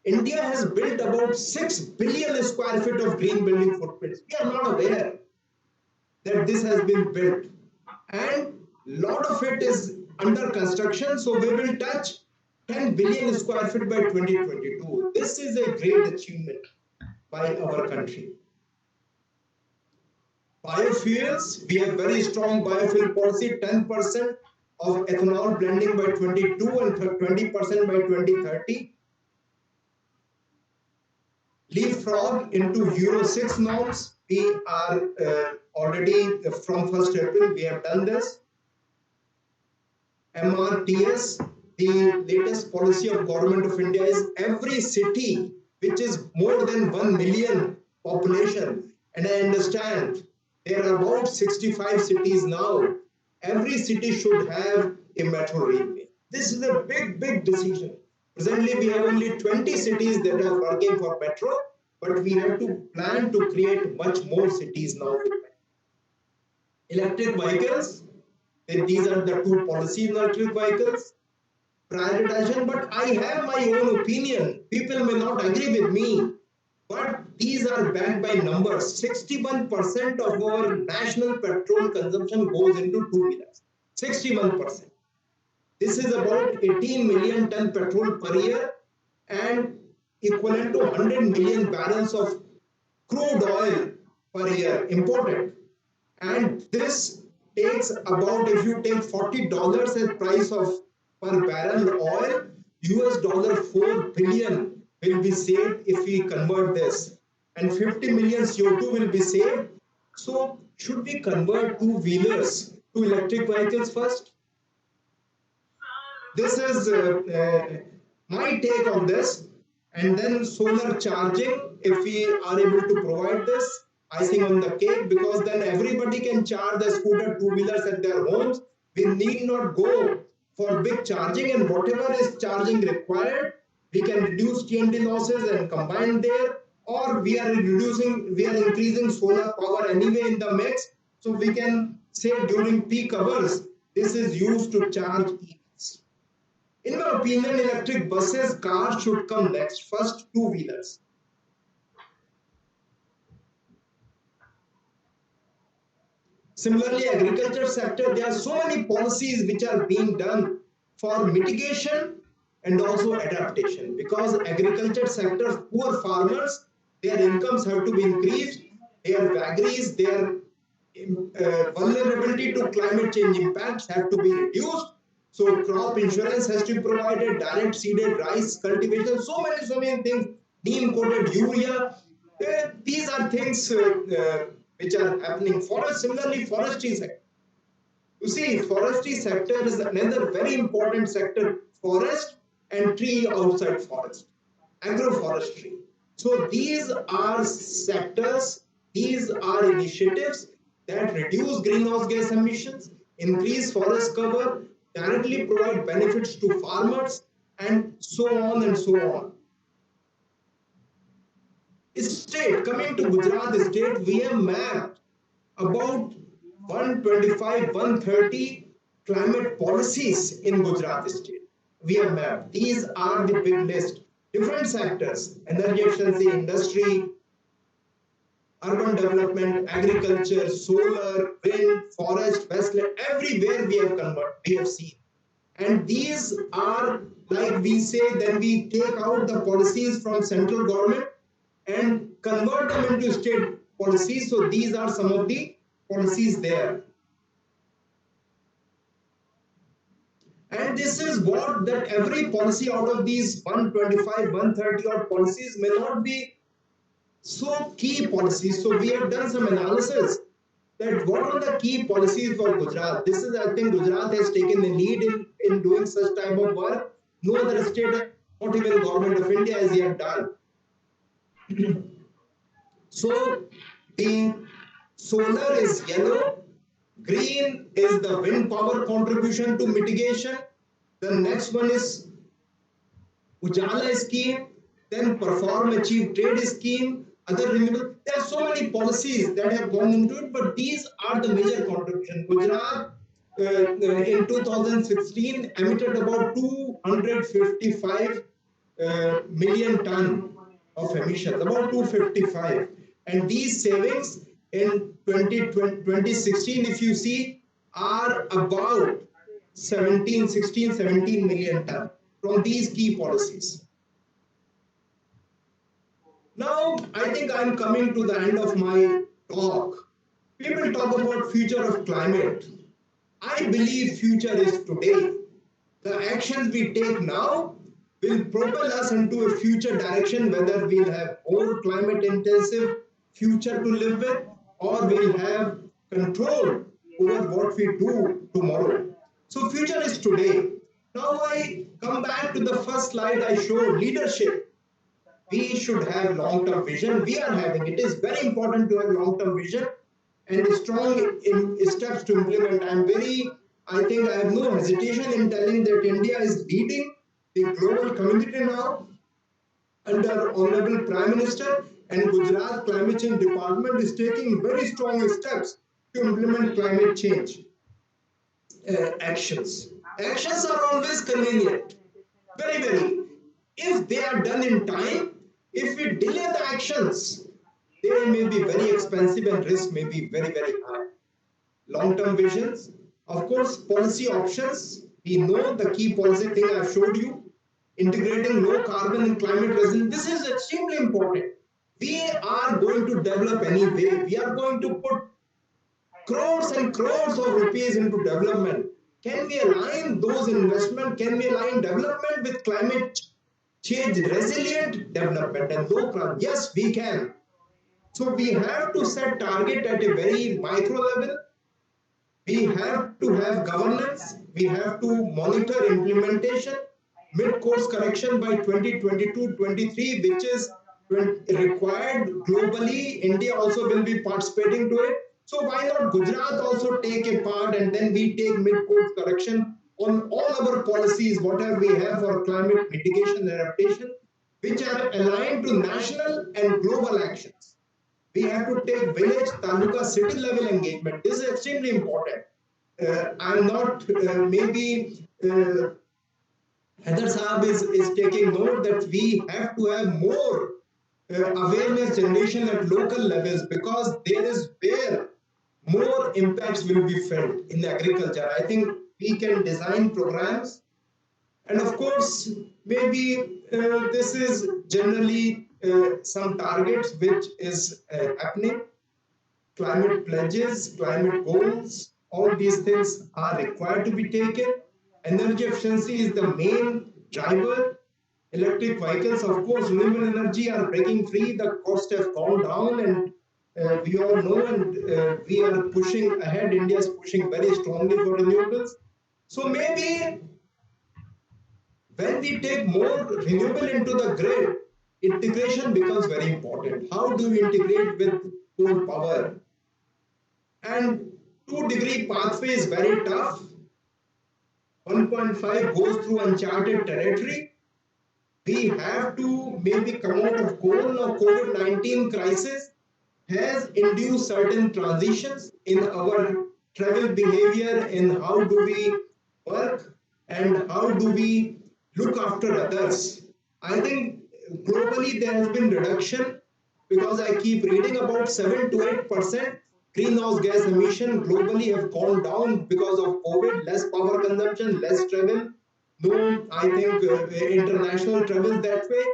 India has built about 6 billion square feet of green building footprints. We are not aware that this has been built, and lot of it is under construction. So we will touch 10 billion square feet by 2022. This is a great achievement by our country. Biofuels, we have very strong biofuel policy, 10% of ethanol blending by 22 and 20% by 2030. Leapfrog into Euro 6 norms. We are already from 1st April, we have done this. MRTS, the latest policy of Government of India is every city which is more than 1 million population, and I understand there are about 65 cities now. Every city should have a metro railway. This is a big decision. Presently, we have only 20 cities that are working for metro, but we have to plan to create much more cities now. Electric vehicles, these are the two policies in electric vehicles. Prioritization, but I have my own opinion. People may not agree with me, but these are backed by numbers. 61% of our national petrol consumption goes into two-wheelers. 61%. This is about 18 million ton petrol per year and equivalent to 100 million barrels of crude oil per year imported. And this takes about, if you take $40 as price of per barrel oil, US dollar 4 billion will be saved if we convert this, and 50 million CO2 will be saved. So should we convert two-wheelers to electric vehicles first? This is my take on this. And then solar charging, if we are able to provide this, icing on the cake, because then everybody can charge the scooter, two-wheelers at their homes. We need not go for big charging, and whatever is charging required, we can reduce TNT losses and combine there, or we are increasing solar power anyway in the mix, so we can say during peak hours, this is used to charge EVs. In my opinion, electric buses, cars should come next, first two-wheelers. Similarly, agriculture sector, there are so many policies which are being done for mitigation and also adaptation, because agriculture sector, poor farmers, their incomes have to be increased, their vagaries, their vulnerability to climate change impacts have to be reduced. So crop insurance has to be provided, direct seeded rice cultivation, so many things, neem coated urea. These are things which are happening. Similarly, forestry sector. You see, forestry sector is another very important sector. Forest and tree outside forest, agroforestry. So these are sectors, these are initiatives that reduce greenhouse gas emissions, increase forest cover, directly provide benefits to farmers, and so on and so on. State, coming to Gujarat state, we have mapped about 125, 130 climate policies in Gujarat state. We have mapped. These are the big list. Different sectors, energy efficiency, industry, urban development, agriculture, solar, wind, forest, wasteland, everywhere we have seen. And these are, like we say, then we take out the policies from central government and convert them into state policies. So these are some of the policies there. And this is what that every policy out of these 125, 130 odd policies may not be so key policies. So we have done some analysis that what are the key policies for Gujarat. This is, I think Gujarat has taken the lead in doing such type of work. No other state, not even Government of India has yet done. So the solar is yellow, green is the wind power contribution to mitigation. The next one is Ujala scheme, then perform achieve trade scheme, other renewable. There are so many policies that have gone into it, but these are the major contribution. Gujarat in 2016 emitted about 255 million ton of emissions, about 255. And these savings in 2016, if you see, are about 17 million ton. from these key policies. Now, I think I'm coming to the end of my talk. People talk about future of climate. I believe future is today. The actions we take now will propel us into a future direction, whether we'll have more climate intensive future to live with or we'll have control over what we do tomorrow. So future is today. Now I come back to the first slide I showed, leadership. We should have long-term vision. We are having it. Is very important to have long-term vision and strong steps to implement. I think I have no hesitation in telling that India is leading the global community now under Honorable Prime Minister, and Gujarat Climate Change Department is taking very strong steps to implement climate change actions. Actions are always convenient, very. If they are done in time, if we delay the actions, they may be very expensive and risk may be very high. Long-term visions, of course, policy options. We know the key policy thing I've showed you. Integrating low carbon and climate resilience. This is extremely important. We are going to develop anyway. We are going to put crores and crores of rupees into development. Can we align those investment? Can we align development with climate change resilient development and low carbon? Yes, we can. So we have to set target at a very micro level. We have to have governance. We have to monitor implementation. Mid-course correction by 2022-23, which is required globally. India also will be participating to it. So why not Gujarat also take a part, and then we take mid-course correction on all our policies, whatever we have for climate mitigation and adaptation, which are aligned to national and global actions. We have to take village, taluka, city level engagement. This is extremely important. I'm not maybe Heather Saab is taking note that we have to have more awareness generation at local levels, because there is where more impacts will be felt in agriculture. I think we can design programs, and of course, maybe this is generally some targets which is happening. Climate pledges, climate goals, all these things are required to be taken. Energy efficiency is the main driver. Electric vehicles, of course, renewable energy are breaking free. The cost has gone down, and we all know, and we are pushing ahead. India is pushing very strongly for renewables. So maybe when we take more renewable into the grid, integration becomes very important. How do we integrate with coal power? And 2-degree pathway is very tough. 1.5 goes through uncharted territory. We have to maybe come out of coal. Now, COVID-19 crisis has induced certain transitions in our travel behavior, in how do we work and how do we look after others. I think globally there has been reduction, because I keep reading about 7 to 8% greenhouse gas emission globally have gone down because of COVID, less power consumption, less travel. No, I think international travel that way.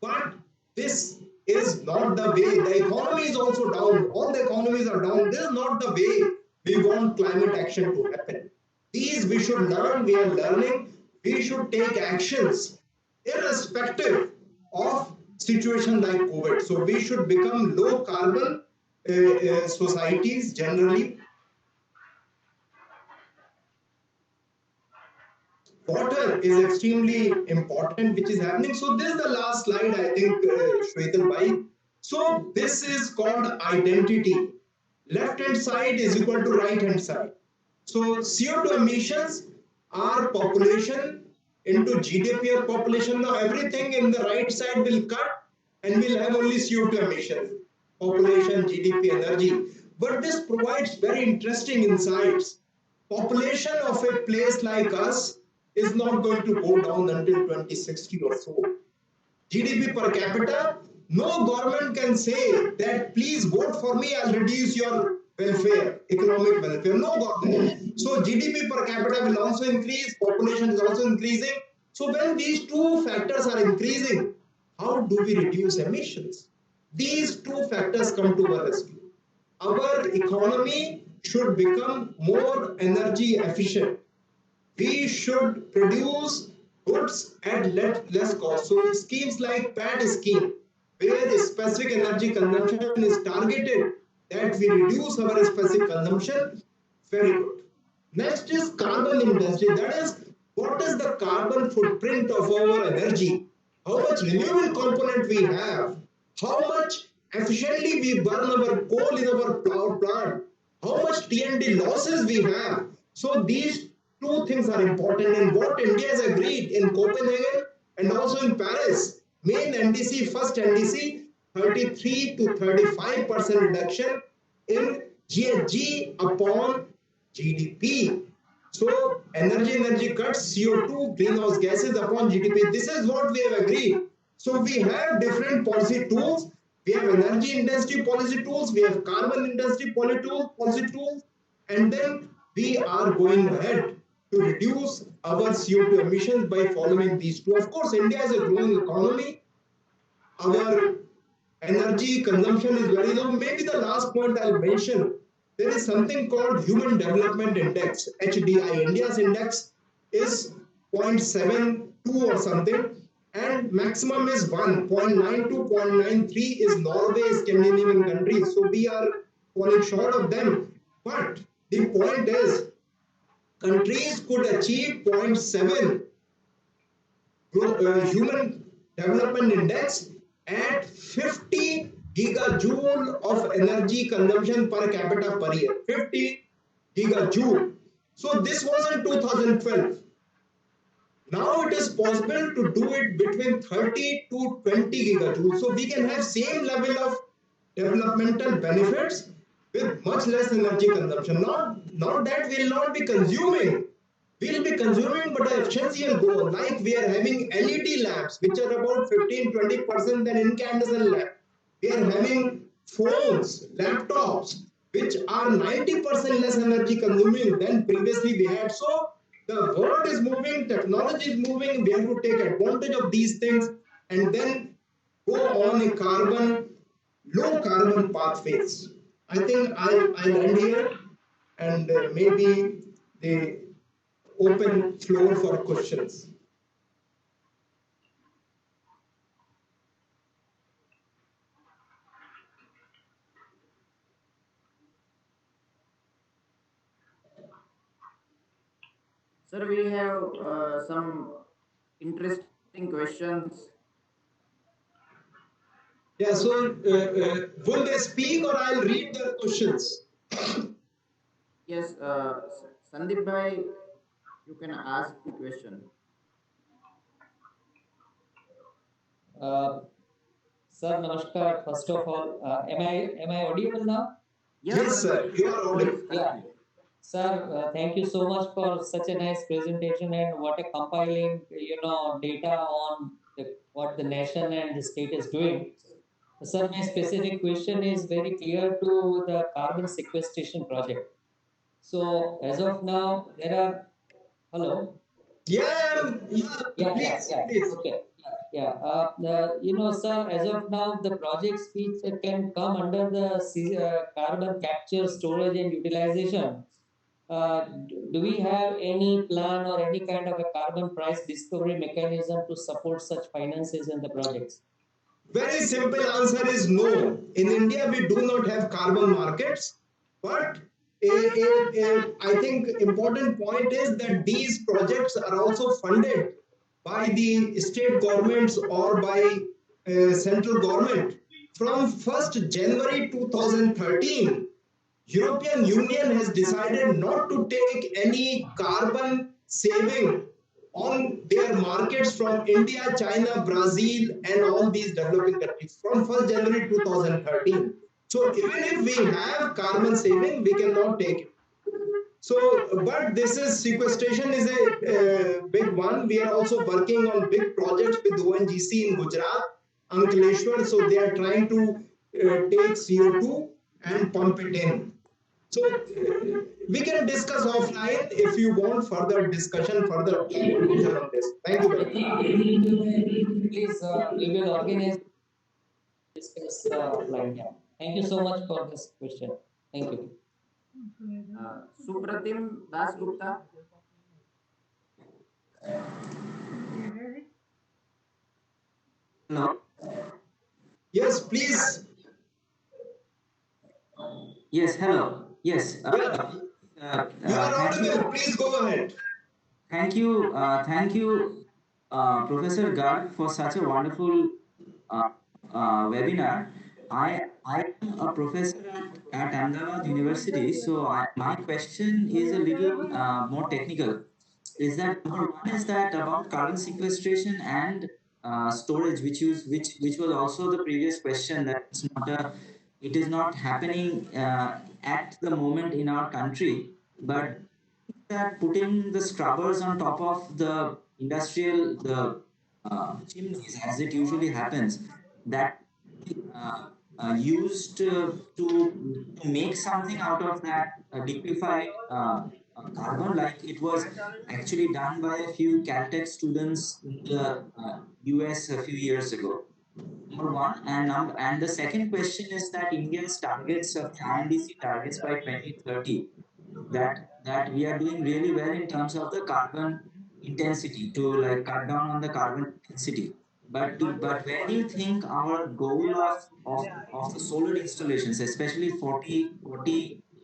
But this is not the way. The economy is also down. All the economies are down. This is not the way we want climate action to happen. These we should learn. We are learning. We should take actions irrespective of situation like COVID. So we should become low carbon societies generally. Water is extremely important, which is happening. So this is the last slide, I think, Shwetal Bhai. So this is called identity. Left hand side is equal to right hand side. So CO2 emissions are population into GDP of population. Now everything in the right side will cut and we'll have only CO2 emissions. Population, GDP, energy. But this provides very interesting insights. Population of a place like us is not going to go down until 2060 or so. GDP per capita, no government can say that please vote for me, I'll reduce your welfare, economic welfare. No government. So GDP per capita will also increase, population is also increasing. So when these two factors are increasing, how do we reduce emissions? These two factors come to our rescue. Our economy should become more energy efficient. We should produce goods at less cost. So schemes like PAT scheme, where specific energy consumption is targeted, that we reduce our specific consumption, very good. Next is carbon industry. That is, what is the carbon footprint of our energy? How much renewable component we have? How much efficiently we burn our coal in our power plant? How much T&D losses we have? So these two things are important, and what India has agreed in Copenhagen and also in Paris, main NDC, first NDC, 33 to 35% reduction in GHG upon GDP. So energy cuts, CO2, greenhouse gases upon GDP. This is what we have agreed. So we have different policy tools. We have energy industry policy tools. We have carbon industry policy tools. And then we are going ahead to reduce our CO2 emissions by following these two. Of course, India is a growing economy. Our energy consumption is very low. Maybe the last point I'll mention, there is something called Human Development Index, HDI. India's index is 0.72 or something, and maximum is 1. 0.92, 0.93 is Norway, Scandinavian countries. So we are falling short of them. But the point is, countries could achieve 0.7 Human Development Index at 50 gigajoule of energy consumption per capita per year. 50 gigajoule. So this was in 2012. Now it is possible to do it between 30 to 20 gigajoules. So we can have same level of developmental benefits with much less energy consumption. Not that we will not be consuming. We will be consuming, but the efficiency will go. Like we are having LED lamps, which are about 15-20% than incandescent lamp. We are having phones, laptops, which are 90% less energy consuming than previously we had. So the world is moving, technology is moving. We have to take advantage of these things and then go on a low carbon pathways. I think I'll end here, and maybe the open floor for questions. Sir, we have some interesting questions. Yeah, so will they speak or I'll read their questions? Yes, Sandeep bhai, you can ask the question. Uh, Sir, namaskar. First of all, am I audible now? Yes, sir, you are audible. Yeah. Sir, thank you so much for such a nice presentation and what a compiling, data on what the nation and the state is doing. Sir, my specific question is very clear to the carbon sequestration project. So as of now, there are, hello? Yeah, please. Okay. Yeah. Sir, as of now, the projects which can come under the carbon capture, storage, and utilization. Do we have any plan or any kind of a carbon price discovery mechanism to support such finances in the projects? Very simple answer is no. In India, we do not have carbon markets, but I think important point is that these projects are also funded by the state governments or by central government. From 1st January 2013, European Union has decided not to take any carbon saving on their markets from India, China, Brazil, and all these developing countries from 1st January 2013. So even if we have carbon saving, we cannot take it. So, but this is sequestration is a big one. We are also working on big projects with ONGC in Gujarat, Ankleshwar. So they are trying to take CO2 and pump it in. So we can discuss offline if you want further discussion, further clarification on this. Thank you very much. Please, we will organize discuss offline. Yeah. Thank you so much for this question. Thank you. Supratim Das Gupta. Hello. Yes, please. Yes, hello. Yes. You are Thank you. audible. Please go ahead. Thank you, Professor Garg, for such a wonderful uh, webinar. I am a professor at Ahmedabad University, so my question is a little more technical. Is that number one is that about carbon sequestration and storage, which was also the previous question, that it is not happening at the moment in our country, but that putting the scrubbers on top of the chimneys, as it usually happens, that used to make something out of that liquefied carbon, like it was actually done by a few Caltech students in the US a few years ago. Number one, and the second question is that India's targets of INDC targets by 2030, that we are doing really well in terms of the carbon intensity, to like cut down on the carbon intensity. But where do you think our goal of the solar installations, especially 40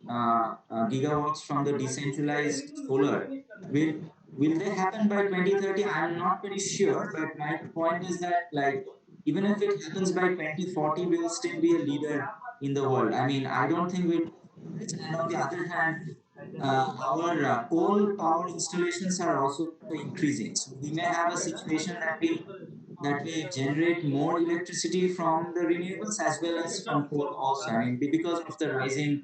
gigawatts from the decentralized solar, will they happen by 2030? I'm not very sure, but my point is that, like, even if it happens by 2040, we will still be a leader in the world. I mean, I don't think we'll. And on the other hand, our coal power installations are also increasing. So we may have a situation that we generate more electricity from the renewables as well as from coal also. I mean, because of the rising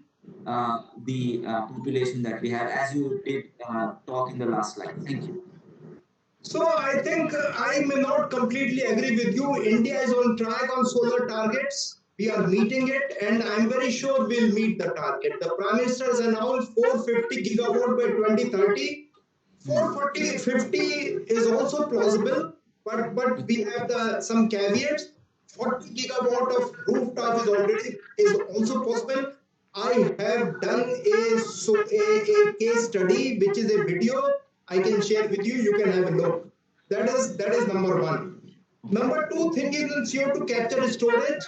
the population that we have, as you did talk in the last slide. Thank you. So I think I may not completely agree with you. India is on track on solar targets. We are meeting it, and I'm very sure we'll meet the target. The Prime Minister has announced 450 gigawatt by 2030. 440, 50 is also plausible, but we have some caveats. 40 gigawatt of rooftop is also possible. I have done a case study, which is a video I can share with you. You can have a look. That is number one. Number two thing is in CO2 capture and storage.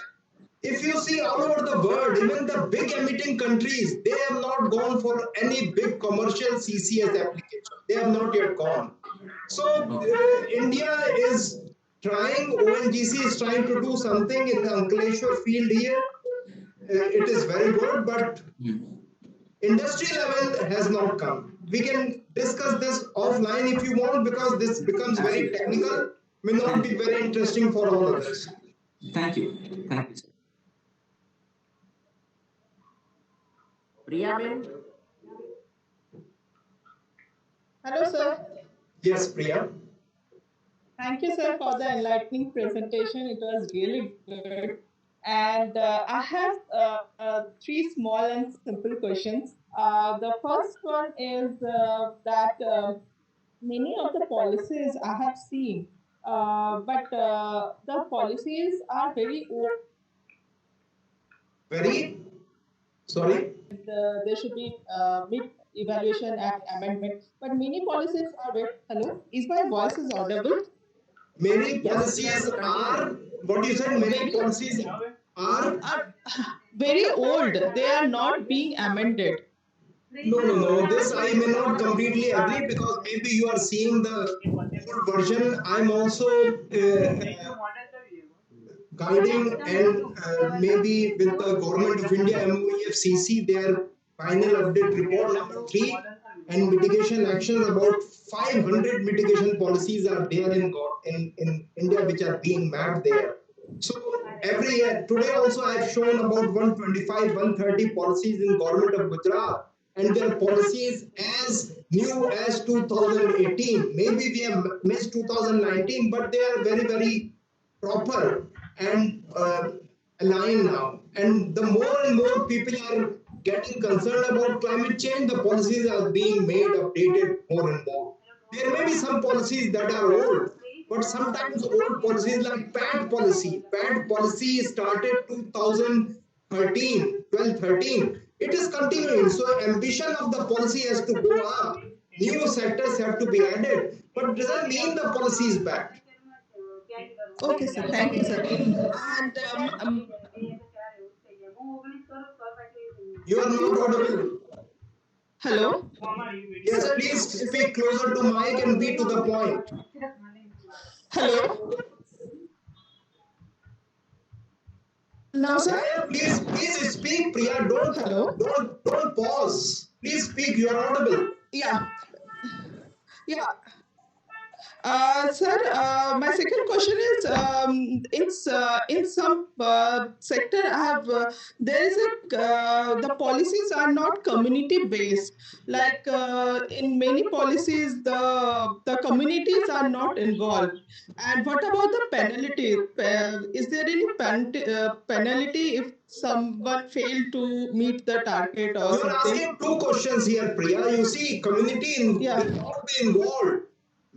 If you see all over the world, even the big emitting countries, they have not gone for any big commercial CCS application. They have not yet gone. So India is trying, ONGC is trying to do something in the Ankleshwar field here. It is very good, but industry level has not come. We can discuss this offline if you want, because this becomes very technical, may not be very interesting for all of us. Thank you. Thank you, sir. Priya Ben. Hello, sir. Yes, Priya. Thank you, sir, for the enlightening presentation. It was really good. And I have three small and simple questions. The first one is that many of the policies I have seen, but the policies are very old. Very sorry. There should be mid-evaluation and amendment. But many policies are very. Hello, is my voice is audible? Many policies are, what you said, many policies are very old. They are not being amended. No. This I may not completely agree, because maybe you are seeing the old version. I'm also guiding, and maybe with the Government of India, MOEFCC, their final update report number 3, and mitigation actions. About 500 mitigation policies are there in India, which are being mapped there. So every year, today also I have shown about 125, 130 policies in Government of Gujarat, and their policies as new as 2018. Maybe we have missed 2019, but they are very, very proper and aligned now. And the more and more people are getting concerned about climate change, the policies are being made updated more and more. There may be some policies that are old, but sometimes old policies like PAT policy. PAT policy started 2013, 12, 13. It is continuing. So ambition of the policy has to go up. New sectors have to be added, but it doesn't mean the policy is bad. Okay, sir. Thank you, sir. And You are not audible. hello. Yes, please speak closer to mic and be to the point. Hello. Now, sir. Please speak, Priya. Don't pause. Please speak. You are audible. Yeah. Yeah. Sir, my second question is in some sector I have there is the policies are not community based. Like in many policies, the communities are not involved. And what about the penalty? Is there any penalty if someone failed to meet the target or You are something? asking two questions here, Priya. You see, community Yeah. will not be involved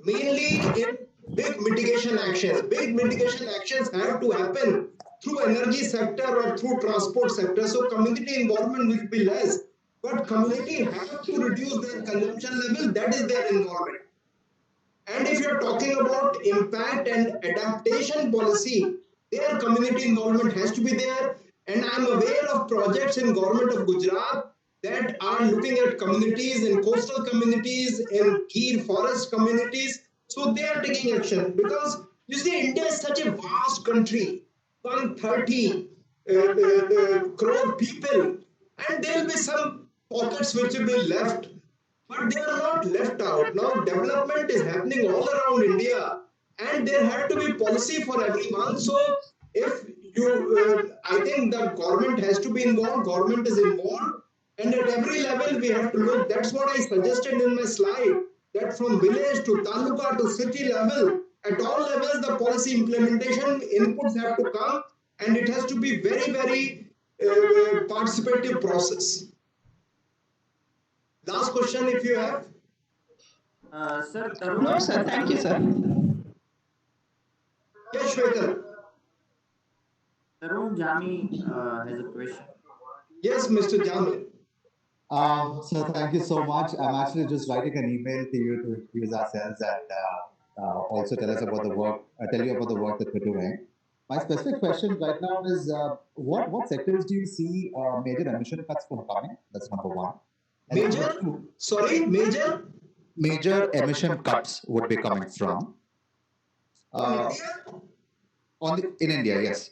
mainly in big mitigation actions. Big mitigation actions have to happen through energy sector or through transport sector. So community involvement will be less. But community have to reduce their consumption level. That is their involvement. And if you're talking about impact and adaptation policy, their community involvement has to be there. And I'm aware of projects in government of Gujarat that are looking at communities in coastal communities, in Gir forest communities. So they are taking action because you see, India is such a vast country, 130 crore people, and there will be some pockets which will be left, but they are not left out. Now development is happening all around India, and there had to be policy for everyone. So if you, I think the government has to be involved. Government is involved, and at every level we have to look. That's what I suggested in my slide. That from village to taluka to city level, at all levels, the policy implementation inputs have to come, and it has to be very participative process. Last question, if you have. Sir, Tarun. No, sir. Thank you, sir. Yes, Shweta. Tarun Jami has a question. Yes, Mr. Jamil. So thank you so much. I'm actually just writing an email to you to introduce ourselves and also tell us about the work, tell you about the work that we're doing. My specific question right now is, what sectors do you see major emission cuts from coming? That's number one. And Major? number two, Sorry, major? major emission cuts would be coming from in India, yes.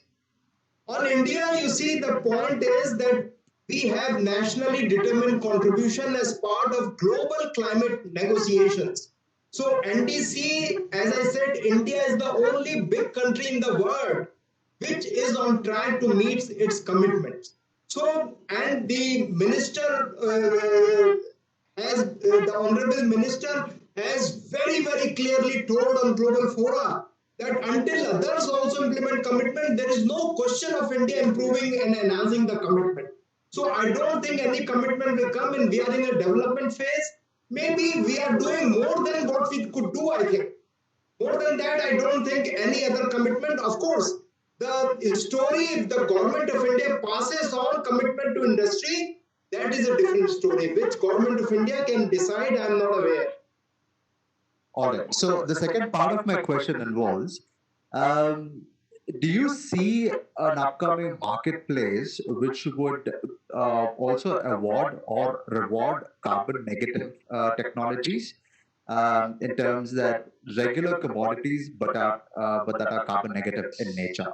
On India, you see, the point is that we have nationally determined contribution as part of global climate negotiations. So NDC, as I said, India is the only big country in the world which is on track to meet its commitments. So, and the minister the honorable minister has very clearly told on global fora that until others also implement commitment, there is no question of India improving and enhancing the commitment. So I don't think any commitment will come, and we are in a development phase. Maybe we are doing more than what we could do, I think. More than that, I don't think any other commitment. Of course, the story, if the government of India passes on commitment to industry, that is a different story. Which government of India can decide, I am not aware. All right. So the second part of my question involves, do you see an upcoming marketplace which would also award or reward carbon negative technologies in terms that regular commodities but that are carbon negative in nature?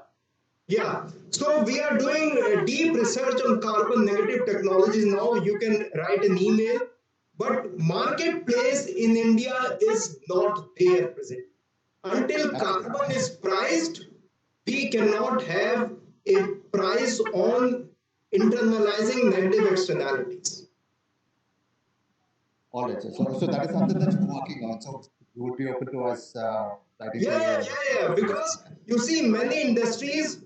Yeah, so we are doing deep research on carbon negative technologies now. You can write an email, but marketplace in India is not there present. Until carbon is priced, we cannot have a price on internalizing negative externalities. All right, sir. So that is something that you're working on. So you would be open to us writing. Yeah, because you see many industries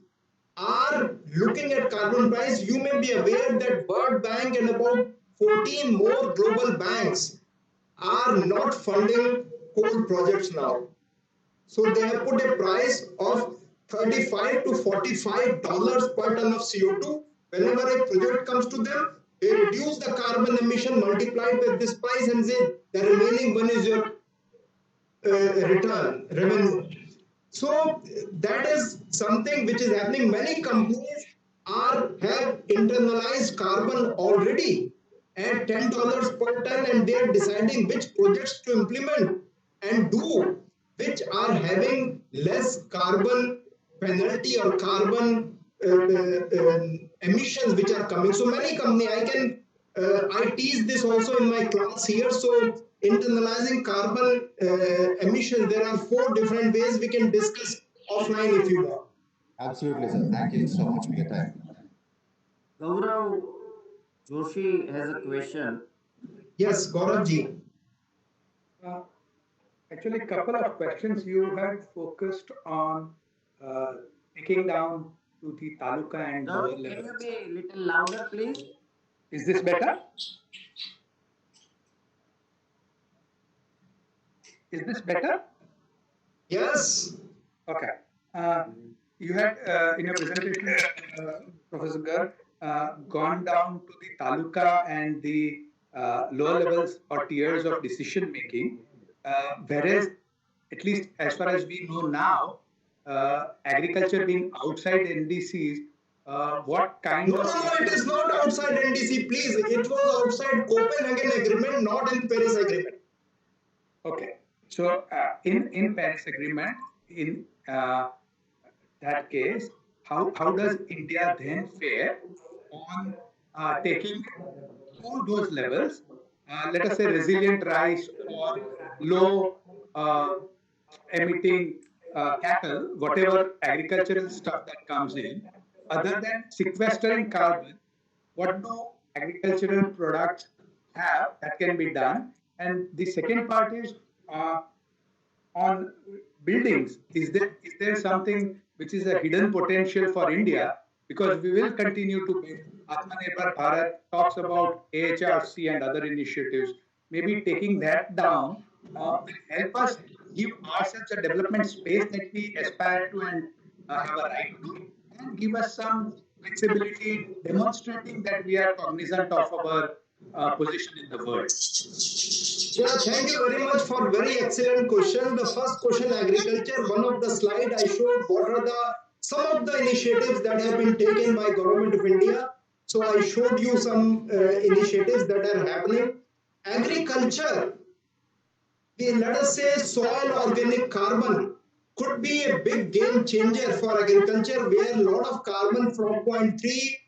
are looking at carbon price. You may be aware that World Bank and about 14 more global banks are not funding coal projects now. So they have put a price of $35 to $45 per ton of CO2. Whenever a project comes to them, they reduce the carbon emission multiplied with this price and say the remaining one is your revenue. So that is something which is happening. Many companies have internalized carbon already at $10 per ton, and they are deciding which projects to implement and do, which are having less carbon penalty or carbon emissions which are coming. So many companies, I tease this also in my class here. So internalizing carbon emissions, there are 4 different ways. We can discuss offline if you want. Absolutely, sir. Thank you so much for your time. Gaurav Joshi has a question. Yes, Gaurav ji. Actually, a couple of questions. You had focused on taking down to the taluka and lower Gaurav, can you levels. be a little louder, please? Is this better? Is this better? Yes. Okay. You had in your presentation, Professor Garg, gone down to the taluka and the lower levels or tiers of decision making, whereas, at least as far as we know now, agriculture being outside NDCs, what kind No, of... no, it is not outside NDC, please. It was outside Copenhagen Agreement, not in Paris Agreement. Okay. So, in Paris Agreement, in that case, how does India then fare on taking all those levels, let us say resilient rice or low emitting cattle, whatever agricultural stuff that comes in, other than sequestering carbon, what do agricultural products have that can be done? And the second part is on buildings. Is there something which is a hidden potential for India? Because we will continue to build. Atmanirbhar Bharat talks about AHRC and other initiatives. Maybe taking that down will help us give ourselves a development space that we aspire to and have a right to, and give us some flexibility, demonstrating that we are cognizant of our position in the world. Yeah, thank you very much for very excellent question. The first question, agriculture. One of the slide I showed what are some of the initiatives that have been taken by Government of India. So I showed you some initiatives that are happening. Agriculture, let us say soil organic carbon could be a big game changer for agriculture, where a lot of carbon from 0.3,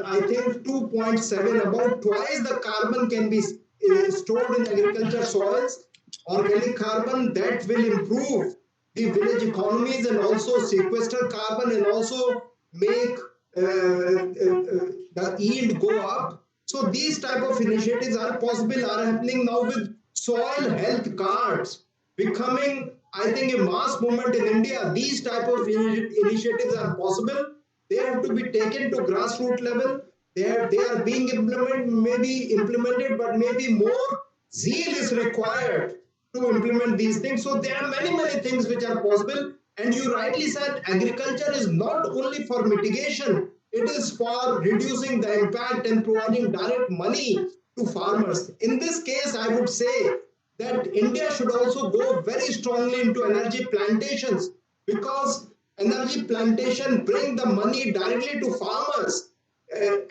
I think 2.7, about twice the carbon can be stored in agriculture soils. Organic carbon that will improve the village economies and also sequester carbon and also make the yield go up. So these type of initiatives are possible, are happening now with soil health cards becoming, I think, a mass movement in India. These type of initiatives are possible. They have to be taken to grassroots level. They are being implemented, but maybe more zeal is required to implement these things. So there are many things which are possible. And you rightly said, agriculture is not only for mitigation, it is for reducing the impact and providing direct money to farmers. In this case, I would say that India should also go very strongly into energy plantations, because energy plantation bring the money directly to farmers,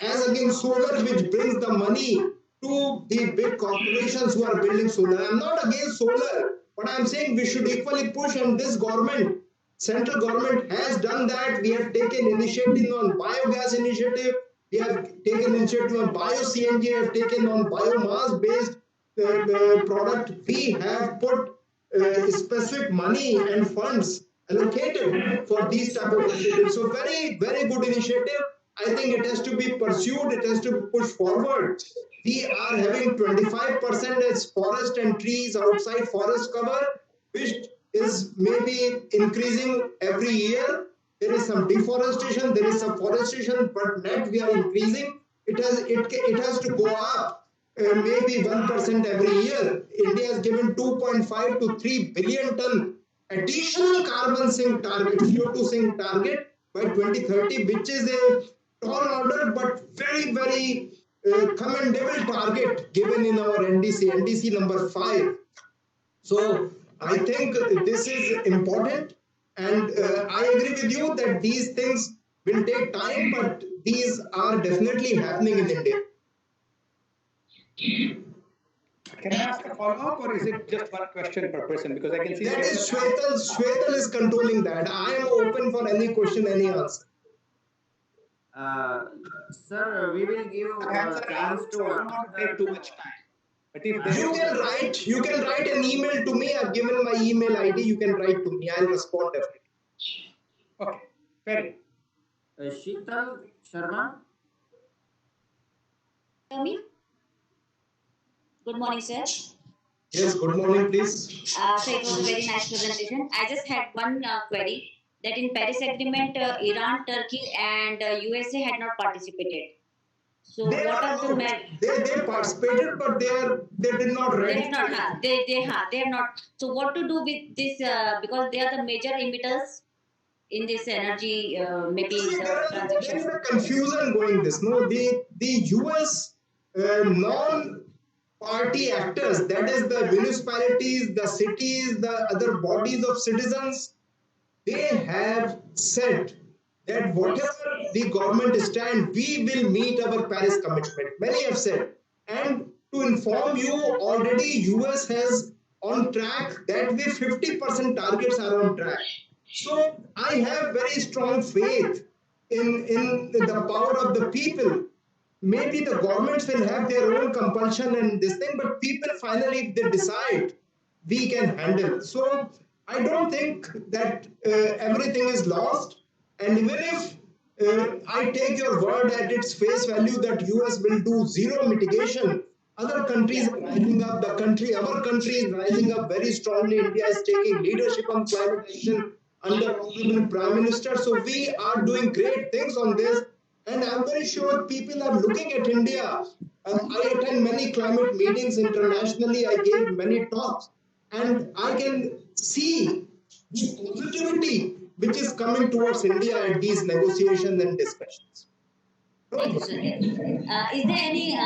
as against solar, which brings the money to the big corporations who are building solar. I'm not against solar, but I'm saying we should equally push, and this government, central government has done that. We have taken initiative on biogas initiative, we have taken initiative on bio-CNG, we have taken on biomass-based product. We have put specific money and funds allocated for these type of initiatives. So very good initiative. I think it has to be pursued, it has to be pushed forward. We are having 25% as forest and trees outside forest cover, which is maybe increasing every year. there is some deforestation, there is some forestation, but net we are increasing. It has to go up maybe 1% every year. India has given 2.5 to 3 billion ton additional carbon sink target, CO2 sink target by 2030, which is a tall order, but very, very commendable target given in our NDC number 5. So I think this is important, and I agree with you that these things will take time, but these are definitely happening in India. Can I ask a follow-up, or is it just one question per person? Because I can see that is Shwetal is controlling that. I am open for any question, any answer. Sir, we will give a chance to. I don't want to take too much time. But if you can write an email to me. I've given my email ID. You can write to me. I'll respond definitely. Okay, fair. Sheetal Sharma. Hear me? Good morning, sir. Yes, good morning, please. So it was a very nice presentation. I just had one query that in Paris Agreement, Iran, Turkey, and USA had not participated. So they what are the they participated, but they did not ratify. They have not. So what to do with this? Because they are the major emitters in this energy, maybe the transaction. There is a confusion going this. No, the US non-party actors, that is the municipalities, the cities, the other bodies of citizens, they have said that whatever the government stand, we will meet our Paris commitment. Many have said. And to inform you, already US has on track, that way 50% targets are on track. So I have very strong faith in the power of the people. Maybe the governments will have their own compulsion and this thing, but people finally, if they decide, we can handle. So I don't think that everything is lost. And even if I take your word at its face value that US will do zero mitigation, other countries are rising up. Our country is rising up very strongly. India is taking leadership on climate action under Honorable Prime Minister. So we are doing great things on this. And I'm very sure people are looking at India. I attend many climate meetings internationally. I gave many talks. And I can see the positivity which is coming towards India at these negotiations and discussions. Thank you, sir. Is there any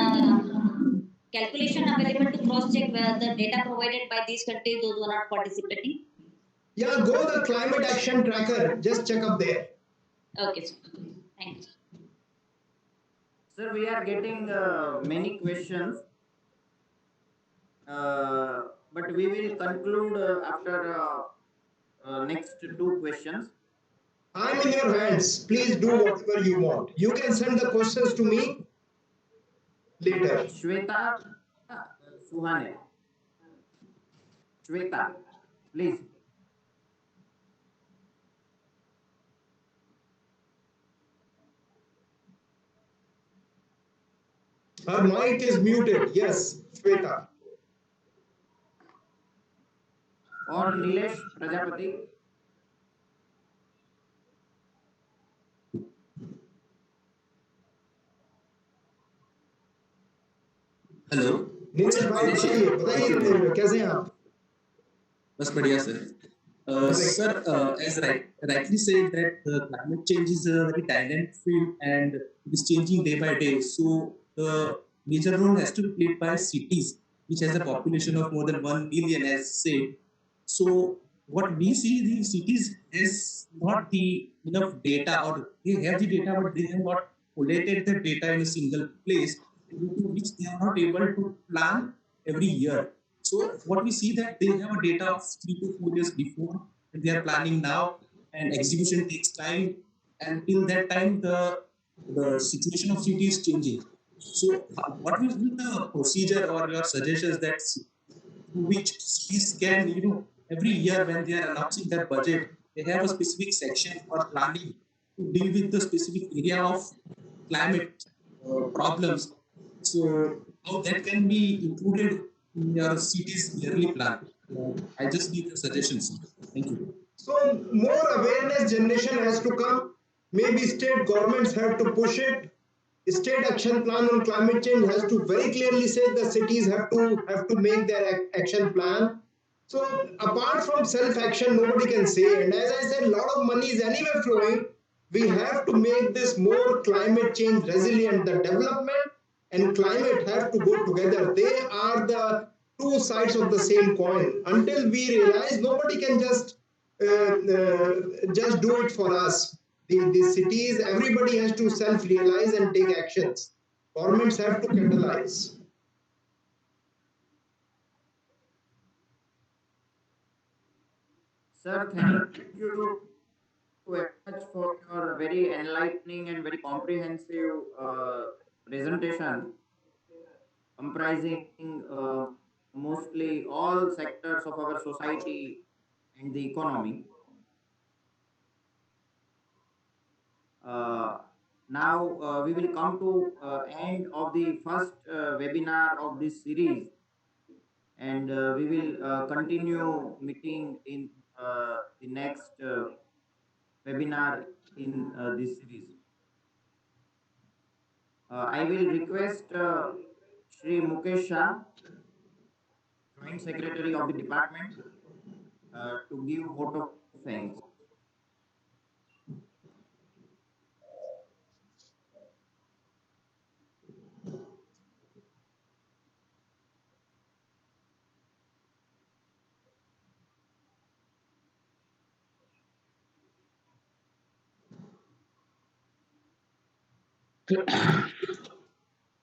calculation available to cross-check the data provided by these countries, those who are not participating? Yeah, go the climate action tracker. Just check up there. Okay, sir. Thank you. Sir, we are getting many questions, but we will conclude after next 2 questions. I'm in your hands. Please do whatever you want. You can send the questions to me later. Shweta Suhane. Shweta, please. Her mic is muted. Yes, Shweta. Or Nilesh Prajapati. Hello Nilesh भाई बताइए कैसे हैं आप? बस बढ़िया sir. Sir, as rightly said that climate change is a very dynamic field and it is changing day by day. So the major role has to be played by cities, which has a population of more than 1 million, as said. So what we see, the cities has not the enough data, or they have the data, but they have not collated the data in a single place, which they are not able to plan every year. So what we see that they have a data of 3 to 4 years before, and they are planning now, and execution takes time. Until that time, the situation of city is changing. So what will be the procedure or your suggestions that which cities can, every year when they are announcing their budget, they have a specific section or planning to deal with the specific area of climate problems. So how that can be included in your city's yearly plan? I just need the suggestions. Thank you. So more awareness generation has to come. Maybe state governments have to push it. State action plan on climate change has to very clearly say the cities have to make their action plan. So apart from self action, nobody can say. And as I said, a lot of money is anyway flowing. We have to make this more climate change resilient. The development and climate have to go together. They are the two sides of the same coin. Until we realize, nobody can just do it for us. The cities, everybody has to self-realize and take actions. Governments have to catalyze. Sir, thank you very much for your very enlightening and very comprehensive presentation, comprising mostly all sectors of our society and the economy. Now we will come to end of the first webinar of this series, and we will continue meeting in the next webinar in this series. I will request Shri Mukesh Shah, Joint Secretary of the Department, to give vote of thanks.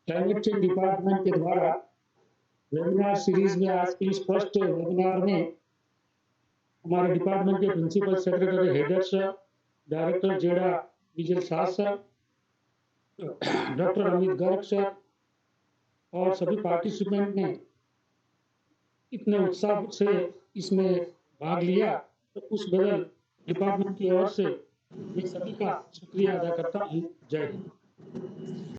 Climate change department के द्वारा webinar series में आज की इस first webinar में हमारे department के principal secretary हेडर सर, डायरेक्टर जेडा Vijay Shah sir, doctor Amit Garg sir और सभी पार्टिसिपेंट ने इतने उत्साह से इसमें भाग लिया, तो उस बदल डिपार्टमेंट की ओर से मैं सभी का शुक्रिया अदा करता हूँ। जय हिंद।